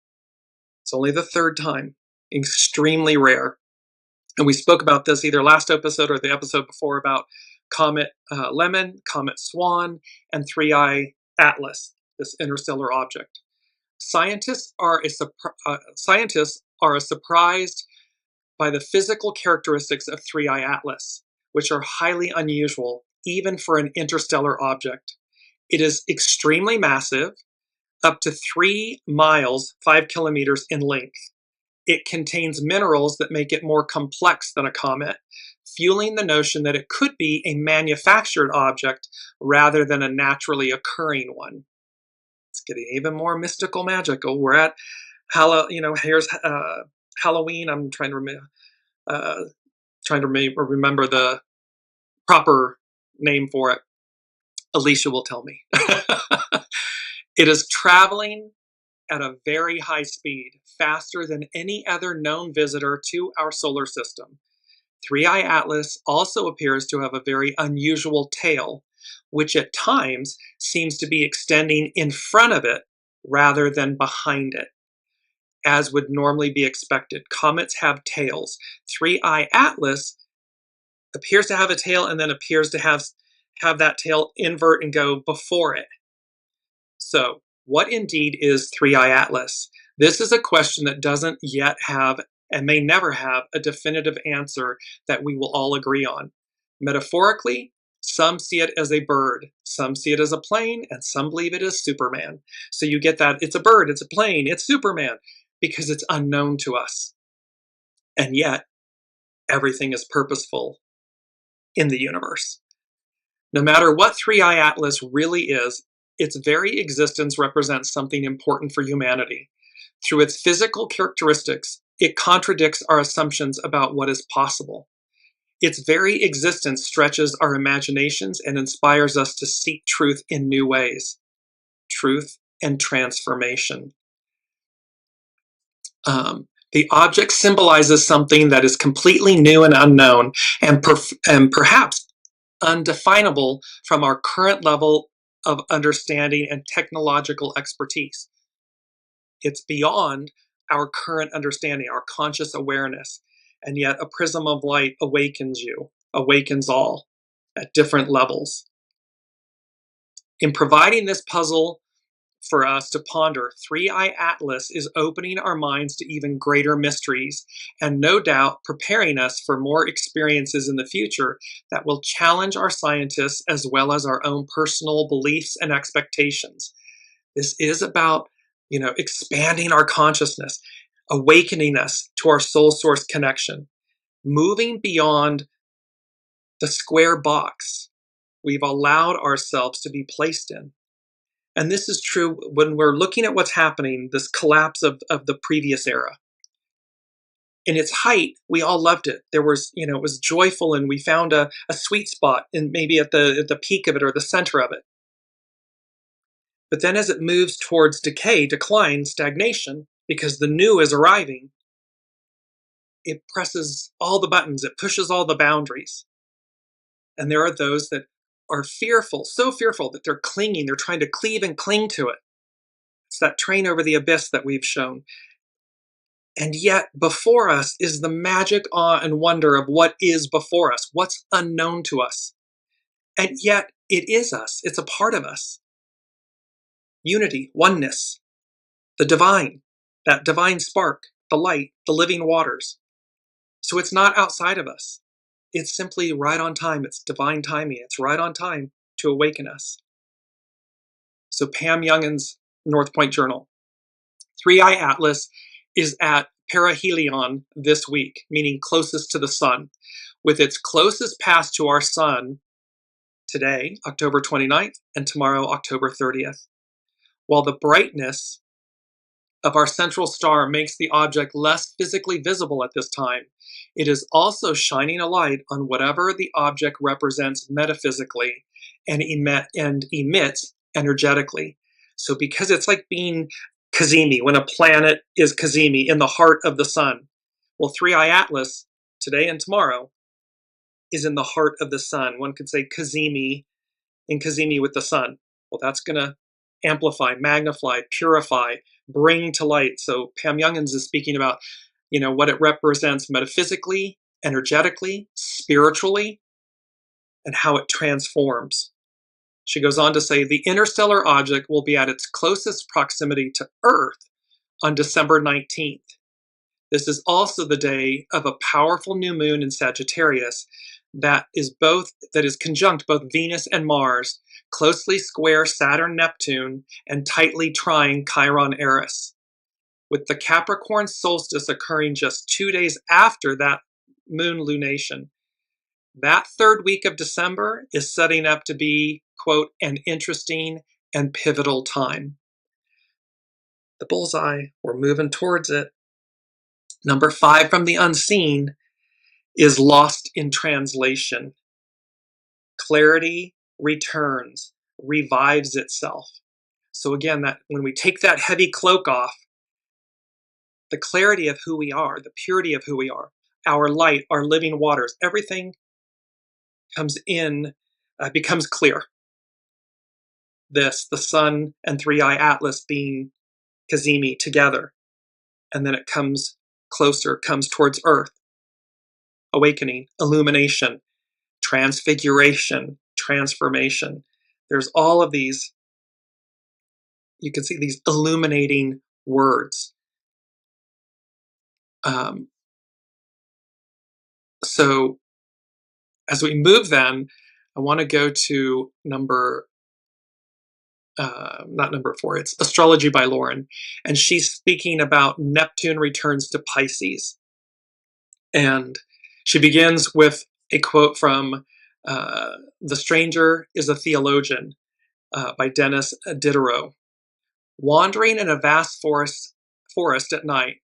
it's only the third time, extremely rare. And we spoke about this either last episode or the episode before about Comet Lemon, Comet Swan, and 3-Eye Atlas, this interstellar object. Scientists are surprised by the physical characteristics of 3-Eye Atlas, which are highly unusual, even for an interstellar object. It is extremely massive, up to 3 miles, 5 kilometers in length. It contains minerals that make it more complex than a comet, fueling the notion that it could be a manufactured object rather than a naturally occurring one. It's getting even more mystical, magical. We're at here's Halloween. I'm trying to remember the proper name for it. Alicia will tell me. It is traveling at a very high speed, faster than any other known visitor to our solar system. 3-Eye Atlas also appears to have a very unusual tail, which at times seems to be extending in front of it rather than behind it, as would normally be expected. Comets have tails. 3-Eye Atlas appears to have a tail and then appears to have that tail invert and go before it. So, what indeed is 3-Eye Atlas? This is a question that doesn't yet have and may never have a definitive answer that we will all agree on. Metaphorically, some see it as a bird, some see it as a plane, and some believe it is Superman. So you get that it's a bird, it's a plane, it's Superman, because it's unknown to us. And yet, everything is purposeful in the universe. No matter what 3-Eye Atlas really is, its very existence represents something important for humanity. Through its physical characteristics, it contradicts our assumptions about what is possible. Its very existence stretches our imaginations and inspires us to seek truth in new ways. Truth and transformation. The object symbolizes something that is completely new and unknown, and perhaps undefinable from our current level of understanding and technological expertise. It's beyond our current understanding, our conscious awareness, and yet a prism of light awakens you, awakens all at different levels. In providing this puzzle for us to ponder, 3-Eye Atlas is opening our minds to even greater mysteries, and no doubt preparing us for more experiences in the future that will challenge our scientists as well as our own personal beliefs and expectations. This is about, expanding our consciousness, awakening us to our soul source connection, moving beyond the square box we've allowed ourselves to be placed in. And this is true when we're looking at what's happening, this collapse of the previous era. In its height, we all loved it. There was, it was joyful, and we found a sweet spot, and maybe at the peak of it or the center of it. But then as it moves towards decay, decline, stagnation, because the new is arriving, it presses all the buttons, it pushes all the boundaries. And there are those that are fearful, so fearful that they're clinging, they're trying to cleave and cling to it. It's that train over the abyss that we've shown. And yet before us is the magic, awe, and wonder of what is before us, what's unknown to us. And yet it is us. It's a part of us. Unity, oneness, the divine, that divine spark, the light, the living waters. So it's not outside of us. It's simply right on time. It's divine timing. It's right on time to awaken us. So Pam Youngin's North Point Journal. 3i Atlas is at perihelion this week, meaning closest to the sun, with its closest pass to our sun today, October 29th, and tomorrow, October 30th. While the brightness of our central star makes the object less physically visible at this time, it is also shining a light on whatever the object represents metaphysically and emits energetically. So because it's like being Cazimi, when a planet is Cazimi in the heart of the sun. Well, 3i Atlas, today and tomorrow, is in the heart of the sun. One could say Cazimi, in Cazimi with the sun. Well, that's going to amplify, magnify, purify, bring to light. So Pam Youngins is speaking about, what it represents metaphysically, energetically, spiritually, and how it transforms. She goes on to say, the interstellar object will be at its closest proximity to Earth on December 19th. This is also the day of a powerful new moon in Sagittarius that is conjunct both Venus and Mars, closely square Saturn, Neptune, and tightly trine Chiron, Eris. With the Capricorn solstice occurring just 2 days after that moon lunation, that third week of December is setting up to be, quote, an interesting and pivotal time. The bullseye, we're moving towards it. Number 5 from the unseen is lost in translation. Clarity returns, revives itself. So again, that when we take that heavy cloak off, the clarity of who we are, the purity of who we are, our light, our living waters, everything comes in, becomes clear. The sun and 3i Atlas being Cazimi together. And then it comes closer, comes towards Earth. Awakening, illumination, transfiguration, transformation. There's all of these, you can see these illuminating words. So as we move then, I want to go to not number 4, it's Astrology by Lauren. And she's speaking about Neptune returns to Pisces. And she begins with a quote from The Stranger is a Theologian by Dennis Diderot. Wandering in a vast forest at night,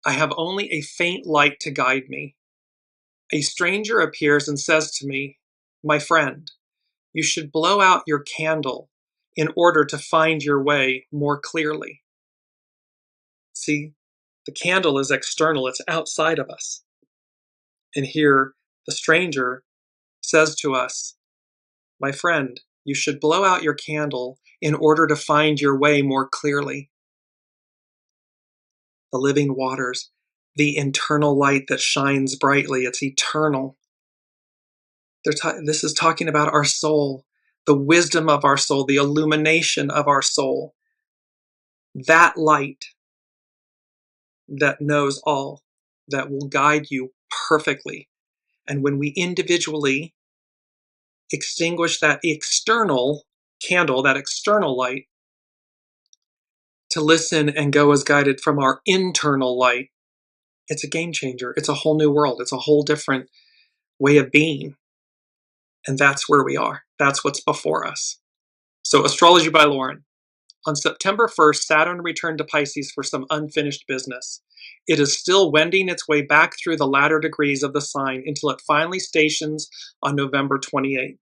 I have only a faint light to guide me. A stranger appears and says to me, my friend, you should blow out your candle in order to find your way more clearly. See, the candle is external, it's outside of us. And here, the stranger says to us, my friend, you should blow out your candle in order to find your way more clearly. The living waters, the internal light that shines brightly, it's eternal. This is talking about our soul, the wisdom of our soul, the illumination of our soul. That light that knows all, that will guide you perfectly. And when we individually extinguish that external candle, that external light, to listen and go as guided from our internal light, it's a game changer. It's a whole new world. It's a whole different way of being. And that's where we are. That's what's before us. So Astrology by Lauren. On September 1st, Saturn returned to Pisces for some unfinished business. It is still wending its way back through the latter degrees of the sign until it finally stations on November 28th.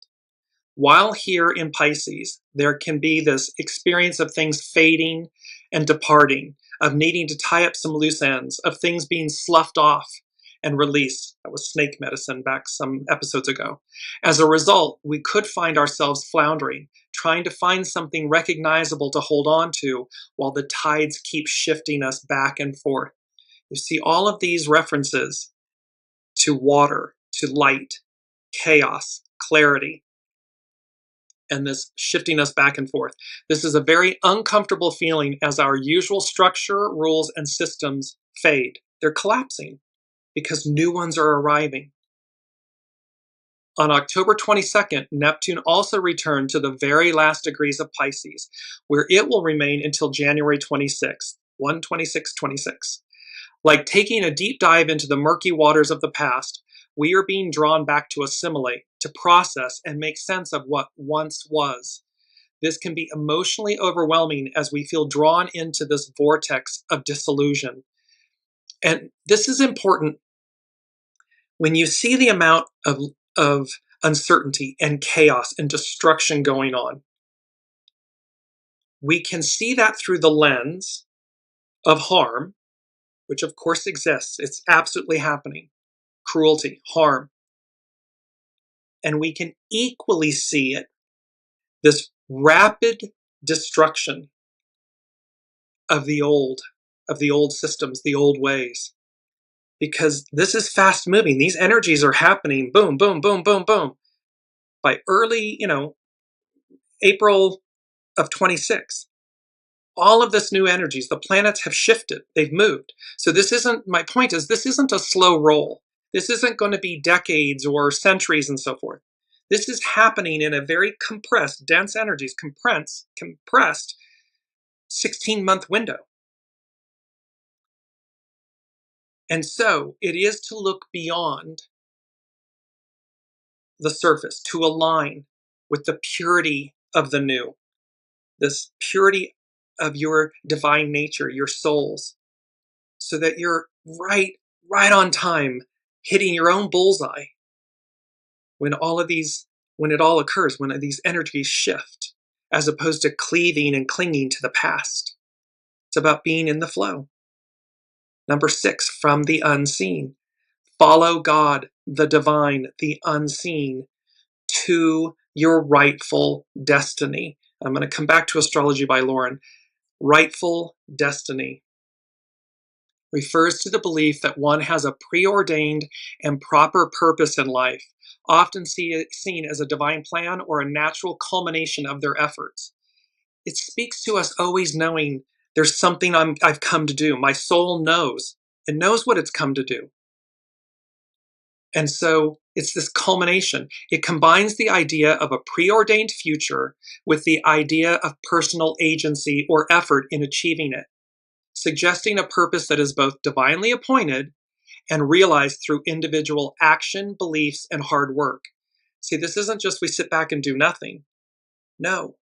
While here in Pisces, there can be this experience of things fading and departing, of needing to tie up some loose ends, of things being sloughed off and released. That was snake medicine back some episodes ago. As a result, we could find ourselves floundering, trying to find something recognizable to hold on to while the tides keep shifting us back and forth. You see all of these references to water, to light, chaos, clarity. and this shifting us back and forth. This is a very uncomfortable feeling as our usual structure, rules, and systems fade. They're collapsing because new ones are arriving. On October 22nd, Neptune also returned to the very last degrees of Pisces, where it will remain until January 26th, 1/26/26. Like taking a deep dive into the murky waters of the past, we are being drawn back to assimilate, to process, and make sense of what once was. This can be emotionally overwhelming as we feel drawn into this vortex of disillusion. And this is important. When you see the amount of uncertainty and chaos and destruction going on, we can see that through the lens of harm, which of course exists. It's absolutely happening. Cruelty, harm. And we can equally see it, this rapid destruction of the old systems, the old ways. Because this is fast moving. These energies are happening, boom, boom, boom, boom, boom. By early, April of 26. All of this new energies, the planets have shifted, they've moved. So my point is, this isn't a slow roll. This isn't going to be decades or centuries and so forth. This is happening in a very compressed, dense energies, compressed 16-month window. And so it is to look beyond the surface, to align with the purity of the new, this purity of your divine nature, your souls, so that you're right on time, hitting your own bullseye when it all occurs, when these energies shift, as opposed to cleaving and clinging to the past. It's about being in the flow. Number 6, from the unseen. Follow God, the divine, the unseen, to your rightful destiny. I'm going to come back to Astrology by Lauren. Rightful destiny refers to the belief that one has a preordained and proper purpose in life, often seen as a divine plan or a natural culmination of their efforts. It speaks to us always knowing there's something I've come to do. My soul knows. It knows what it's come to do. And so it's this culmination. It combines the idea of a preordained future with the idea of personal agency or effort in achieving it, suggesting a purpose that is both divinely appointed and realized through individual action, beliefs, and hard work. See, this isn't just we sit back and do nothing. No.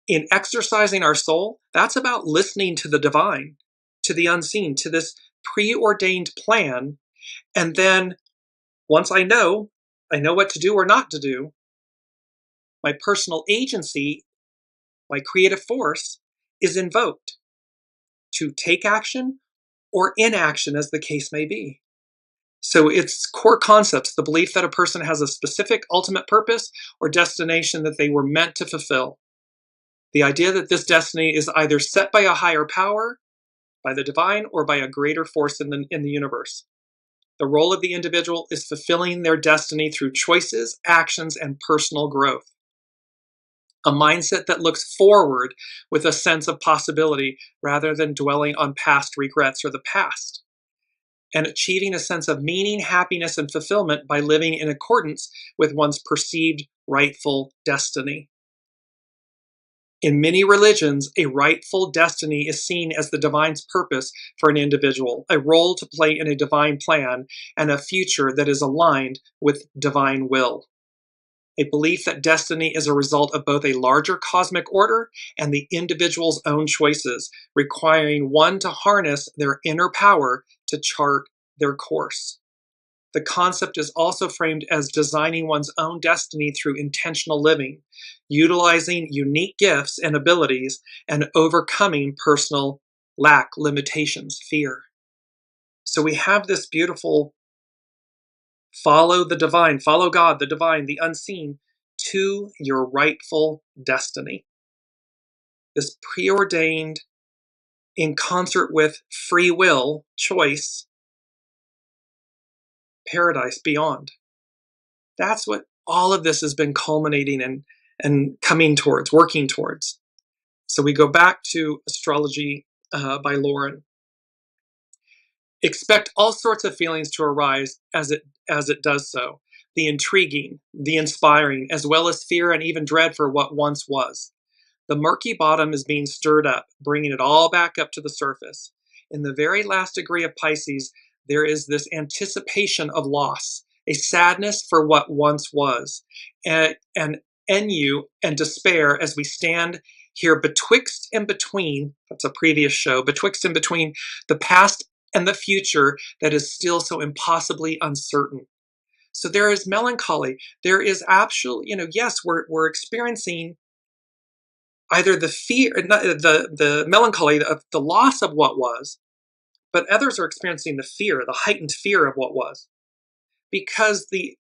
In exercising our soul, that's about listening to the divine, to the unseen, to this preordained plan. And then once I know what to do or not to do, my personal agency, my creative force, is invoked to take action or inaction, as the case may be. So it's core concepts, the belief that a person has a specific ultimate purpose or destination that they were meant to fulfill. The idea that this destiny is either set by a higher power, by the divine, or by a greater force in the universe. The role of the individual is fulfilling their destiny through choices, actions, and personal growth. A mindset that looks forward with a sense of possibility rather than dwelling on past regrets or the past. And achieving a sense of meaning, happiness, and fulfillment by living in accordance with one's perceived rightful destiny. In many religions, a rightful destiny is seen as the divine's purpose for an individual, a role to play in a divine plan, and a future that is aligned with divine will. A belief that destiny is a result of both a larger cosmic order and the individual's own choices, requiring one to harness their inner power to chart their course. The concept is also framed as designing one's own destiny through intentional living, utilizing unique gifts and abilities, and overcoming personal lack, limitations, fear. So we have this beautiful follow the divine, follow God, the divine, the unseen, to your rightful destiny. This preordained, in concert with free will, choice, paradise beyond. That's what all of this has been culminating in and coming towards, working towards. So we go back to Astrology by Lauren. Expect all sorts of feelings to arise as it does so. The intriguing, the inspiring, as well as fear and even dread for what once was. The murky bottom is being stirred up, bringing it all back up to the surface. In the very last degree of Pisces, there is this anticipation of loss, a sadness for what once was, and ennui and despair as we stand here betwixt and between, that's a previous show, betwixt and between the past and the future that is still so impossibly uncertain. So there is melancholy. There is actual, yes, we're experiencing either the fear, the melancholy of the loss of what was, but others are experiencing the fear, the heightened fear of what was, because the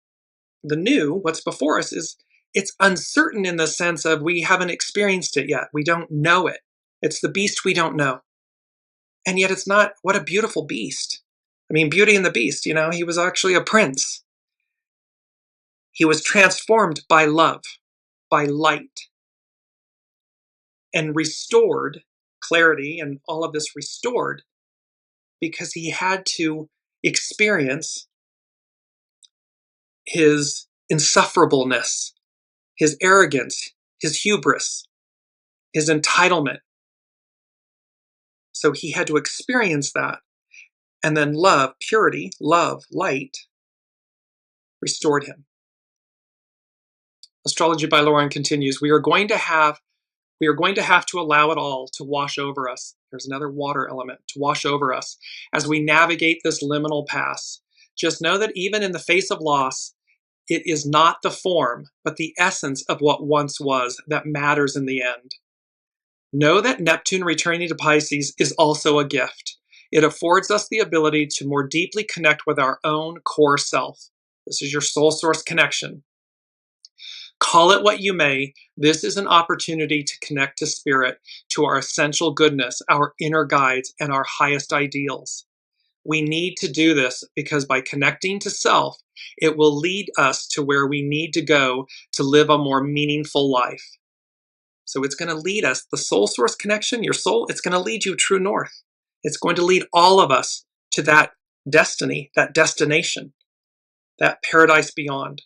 new, what's before us, it's uncertain in the sense of we haven't experienced it yet. We don't know it. It's the beast we don't know. And yet it's not, what a beautiful beast. I mean, Beauty and the Beast, he was actually a prince. He was transformed by love, by light, and restored, clarity and all of this restored, because he had to experience his insufferableness, his arrogance, his hubris, his entitlement. So he had to experience that. And then love, purity, love, light, restored him. Astrology by Lauren continues, we are going to have to allow it all to wash over us. There's another water element, to wash over us as we navigate this liminal pass. Just know that even in the face of loss, it is not the form, but the essence of what once was that matters in the end. Know that Neptune returning to Pisces is also a gift. It affords us the ability to more deeply connect with our own core self. This is your soul source connection. Call it what you may, this is an opportunity to connect to spirit, to our essential goodness, our inner guides, and our highest ideals. We need to do this because by connecting to self, it will lead us to where we need to go to live a more meaningful life. So it's going to lead us, the soul source connection, your soul, it's going to lead you true north. It's going to lead all of us to that destiny, that destination, that paradise beyond.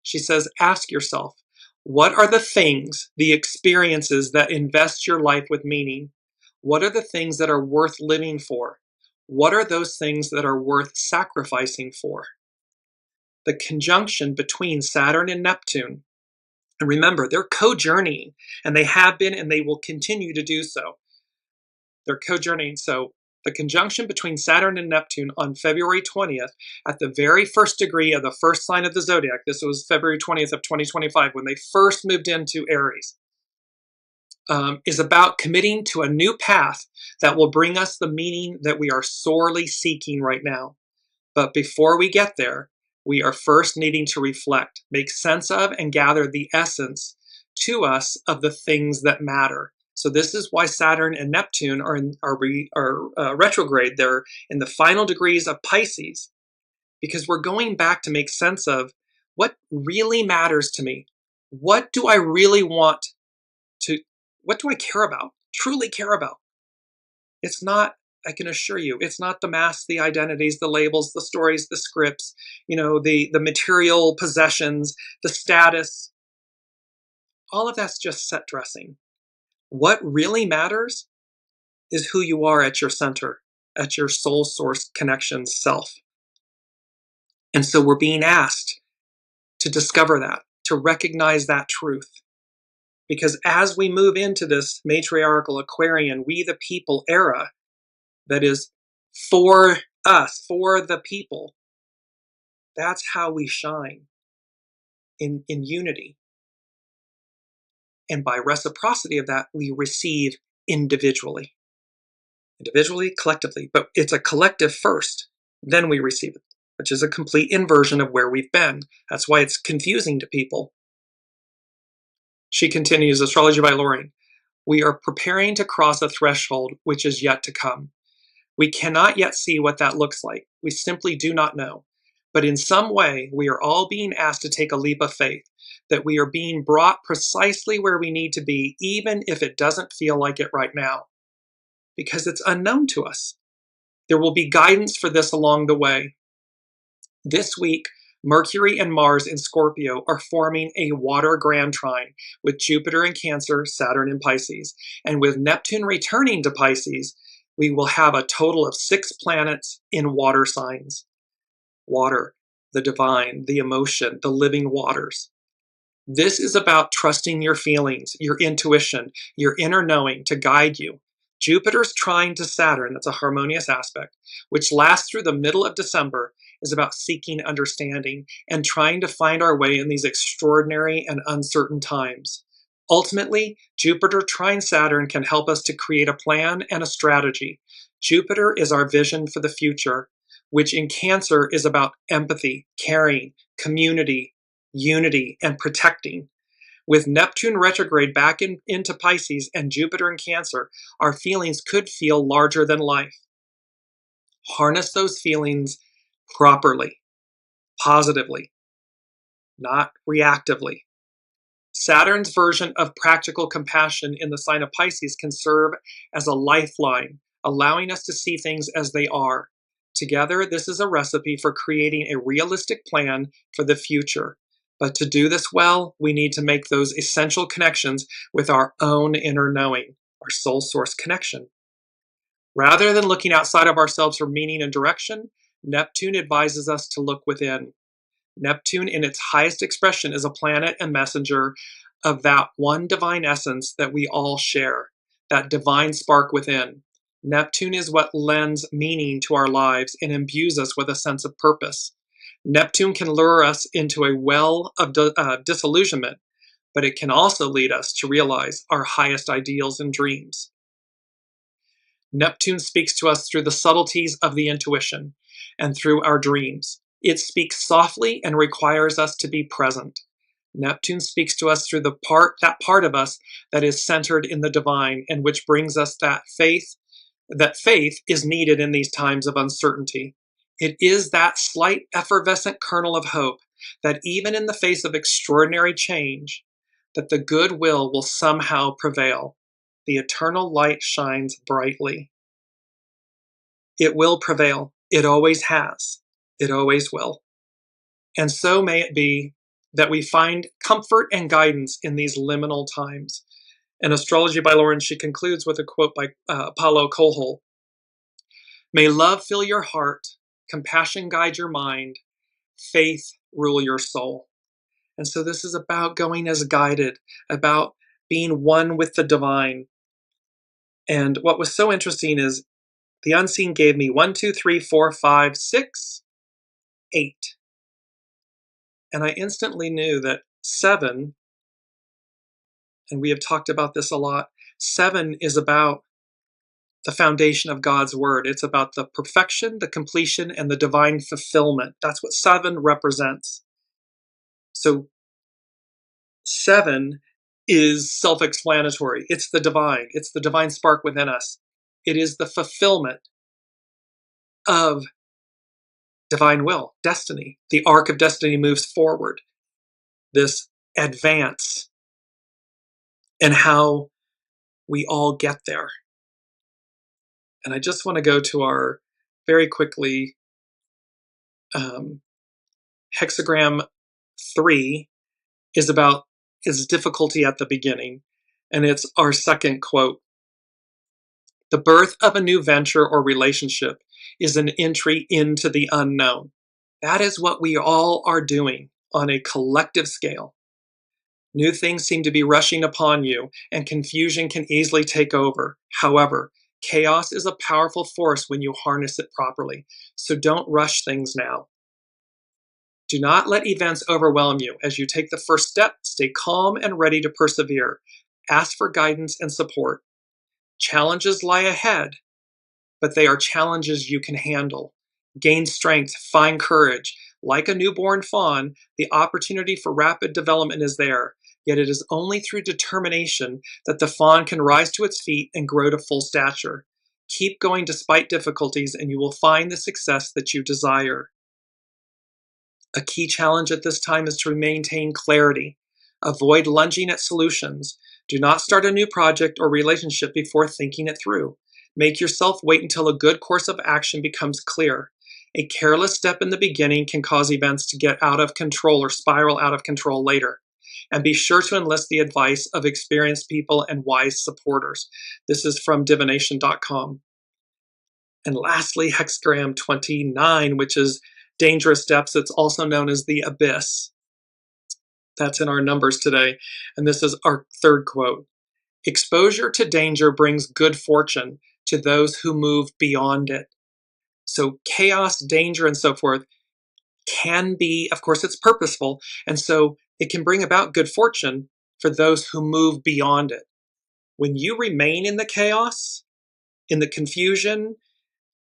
She says, ask yourself, what are the things, the experiences that invest your life with meaning? What are the things that are worth living for? What are those things that are worth sacrificing for? The conjunction between Saturn and Neptune, and remember, they're co-journeying, and they have been and they will continue to do so. They're co-journeying. So the conjunction between Saturn and Neptune on February 20th, at the very first degree of the first sign of the zodiac, this was February 20th of 2025, when they first moved into Aries, is about committing to a new path that will bring us the meaning that we are sorely seeking right now. But before we get there, we are first needing to reflect, make sense of, and gather the essence to us of the things that matter. So this is why Saturn and Neptune are retrograde. They're in the final degrees of Pisces, because we're going back to make sense of what really matters to me. What do I really want to, what do I care about, truly care about? It's not, I can assure you, it's not the masks, the identities, the labels, the stories, the scripts, the material possessions, the status. All of that's just set dressing. What really matters is who you are at your center, at your soul source connection self. And so we're being asked to discover that, to recognize that truth. Because as we move into this matriarchal Aquarian, we the people era, that is for us, for the people, that's how we shine in unity. And by reciprocity of that, we receive individually, collectively, but it's a collective first, then we receive it, which is a complete inversion of where we've been. That's why it's confusing to people. She continues, Astrology by Lauren. We are preparing to cross a threshold which is yet to come. We cannot yet see what that looks like. We simply do not know. But in some way, we are all being asked to take a leap of faith, that we are being brought precisely where we need to be, even if it doesn't feel like it right now, because it's unknown to us. There will be guidance for this along the way. This week, Mercury and Mars in Scorpio are forming a water grand trine with Jupiter in Cancer, Saturn in Pisces. And with Neptune returning to Pisces, we will have a total of 6 planets in water signs. Water, the divine, the emotion, the living waters. This is about trusting your feelings, your intuition, your inner knowing to guide you. Jupiter's trine to Saturn, that's a harmonious aspect, which lasts through the middle of December, is about seeking understanding and trying to find our way in these extraordinary and uncertain times. Ultimately, Jupiter trine Saturn can help us to create a plan and a strategy. Jupiter is our vision for the future, which in Cancer is about empathy, caring, community, unity, and protecting. With Neptune retrograde back into Pisces and Jupiter in Cancer, our feelings could feel larger than life. Harness those feelings properly, positively, not reactively. Saturn's version of practical compassion in the sign of Pisces can serve as a lifeline, allowing us to see things as they are. Together, this is a recipe for creating a realistic plan for the future. But to do this well, we need to make those essential connections with our own inner knowing, our soul source connection. Rather than looking outside of ourselves for meaning and direction, Neptune advises us to look within. Neptune, in its highest expression, is a planet and messenger of that one divine essence that we all share, that divine spark within. Neptune is what lends meaning to our lives and imbues us with a sense of purpose. Neptune can lure us into a well of disillusionment, but it can also lead us to realize our highest ideals and dreams. Neptune speaks to us through the subtleties of the intuition and through our dreams. It speaks softly and requires us to be present. Neptune speaks to us through that part of us that is centered in the divine, and which brings us that faith is needed in these times of uncertainty. It is that slight effervescent kernel of hope that even in the face of extraordinary change, that the good will somehow prevail. The eternal light shines brightly. It will prevail. It always has. It always will. And so may it be that we find comfort and guidance in these liminal times. In Astrology by Lauren, she concludes with a quote by Paulo Coelho. May love fill your heart, compassion guide your mind, faith rule your soul. And so this is about going as guided, about being one with the divine. And what was so interesting is the unseen gave me 1, 2, 3, 4, 5, 6, 8. And I instantly knew that 7, and we have talked about this a lot, 7 is about the foundation of God's word. It's about the perfection, the completion, and the divine fulfillment. That's what 7 represents. So 7 is self-explanatory. It's the divine. It's the divine spark within us. It is the fulfillment of divine will, destiny. The arc of destiny moves forward. This advance and how we all get there. And I just want to go to our, very quickly, hexagram 3 is difficulty at the beginning. And it's our second quote. The birth of a new venture or relationship is an entry into the unknown. That is what we all are doing on a collective scale. New things seem to be rushing upon you, and confusion can easily take over. However, chaos is a powerful force when you harness it properly, so don't rush things now. Do not let events overwhelm you. As you take the first step, stay calm and ready to persevere. Ask for guidance and support. Challenges lie ahead, but they are challenges you can handle. Gain strength, find courage. Like a newborn fawn, the opportunity for rapid development is there, yet it is only through determination that the fawn can rise to its feet and grow to full stature. Keep going despite difficulties, and you will find the success that you desire. A key challenge at this time is to maintain clarity. Avoid lunging at solutions. Do not start a new project or relationship before thinking it through. Make yourself wait until a good course of action becomes clear. A careless step in the beginning can cause events to get out of control or spiral out of control later. And be sure to enlist the advice of experienced people and wise supporters. This is from divination.com. And lastly, hexagram 29, which is dangerous depths. It's also known as the abyss. That's in our numbers today. And this is our third quote. Exposure to danger brings good fortune to those who move beyond it. So chaos, danger, and so forth can be, of course, it's purposeful. And so it can bring about good fortune for those who move beyond it. When you remain in the chaos, in the confusion,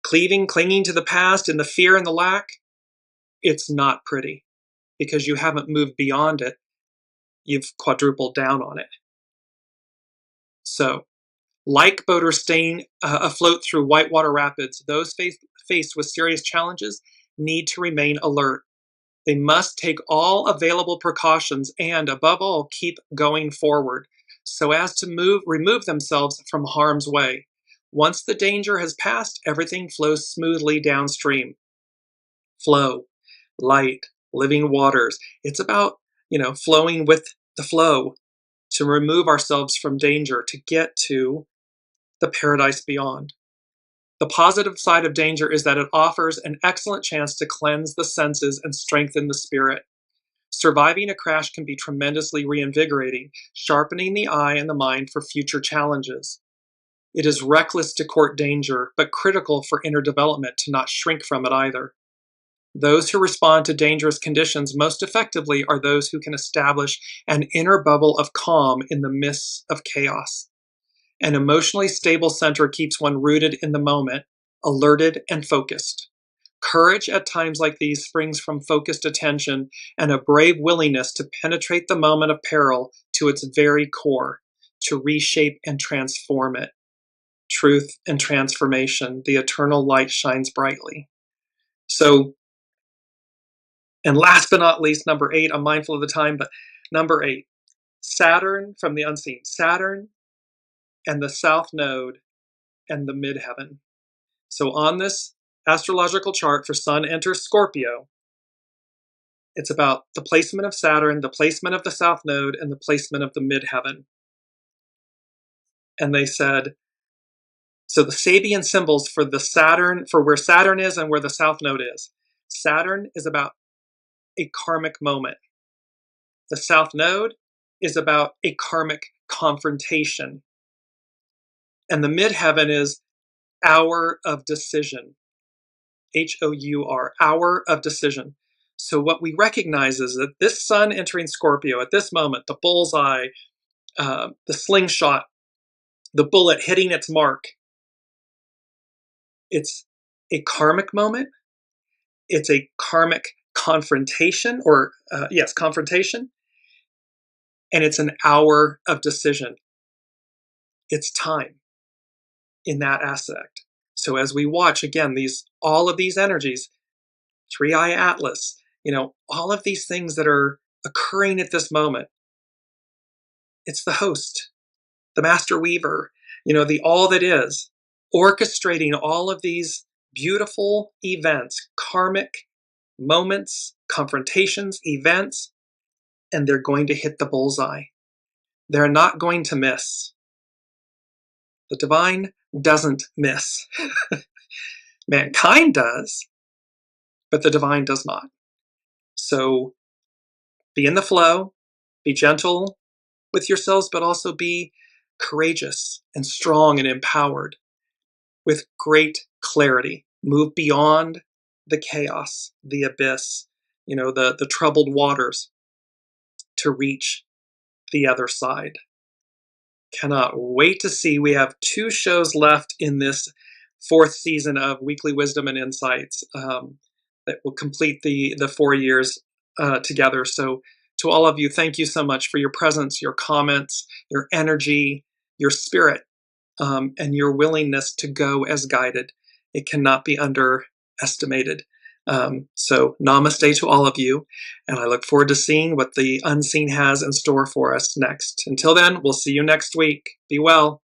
clinging to the past, in the fear and the lack, it's not pretty because you haven't moved beyond it. You've quadrupled down on it. So, like boaters staying afloat through whitewater rapids, those faced with serious challenges need to remain alert. They must take all available precautions and, above all, keep going forward so as to remove themselves from harm's way. Once the danger has passed, everything flows smoothly downstream. Flow, light, living waters. It's about, flowing with the flow to remove ourselves from danger, to get to the paradise beyond. The positive side of danger is that it offers an excellent chance to cleanse the senses and strengthen the spirit. Surviving a crash can be tremendously reinvigorating, sharpening the eye and the mind for future challenges. It is reckless to court danger, but critical for inner development to not shrink from it either. Those who respond to dangerous conditions most effectively are those who can establish an inner bubble of calm in the midst of chaos. An emotionally stable center keeps one rooted in the moment, alerted and focused. Courage at times like these springs from focused attention and a brave willingness to penetrate the moment of peril to its very core, to reshape and transform it. Truth and transformation, the eternal light shines brightly. So, and last but not least, number 8, I'm mindful of the time, but number 8, Saturn from the unseen. Saturn and the South Node and the Midheaven. So on this astrological chart for Sun enters Scorpio, it's about the placement of Saturn, the placement of the South Node, and the placement of the Midheaven. And they said, so the Sabian symbols for the Saturn, for where Saturn is and where the South Node is. Saturn is about a karmic moment. The South Node is about a karmic confrontation. And the Midheaven is hour of decision. H-O-U-R, hour of decision. So what we recognize is that this Sun entering Scorpio at this moment, the bullseye, the slingshot, the bullet hitting its mark, it's a karmic moment. It's a karmic confrontation, confrontation. And it's an hour of decision. It's time in that aspect. So as we watch, again, all of these energies, three-eye atlas, all of these things that are occurring at this moment, it's the host, the master weaver, the all that is, orchestrating all of these beautiful events, karmic moments, confrontations, events, and they're going to hit the bullseye. They're not going to miss. The divine doesn't miss. Mankind does, but the divine does not. So be in the flow, be gentle with yourselves, but also be courageous and strong and empowered with great clarity. Move beyond the chaos, the abyss, the troubled waters to reach the other side. Cannot wait to see. We have 2 shows left in this 4th season of Weekly Wisdom and Insights that will complete the 4 years together. So to all of you, thank you so much for your presence, your comments, your energy, your spirit, and your willingness to go as guided. It cannot be underestimated. So namaste to all of you, and I look forward to seeing what the unseen has in store for us next. Until then, we'll see you next week. Be well.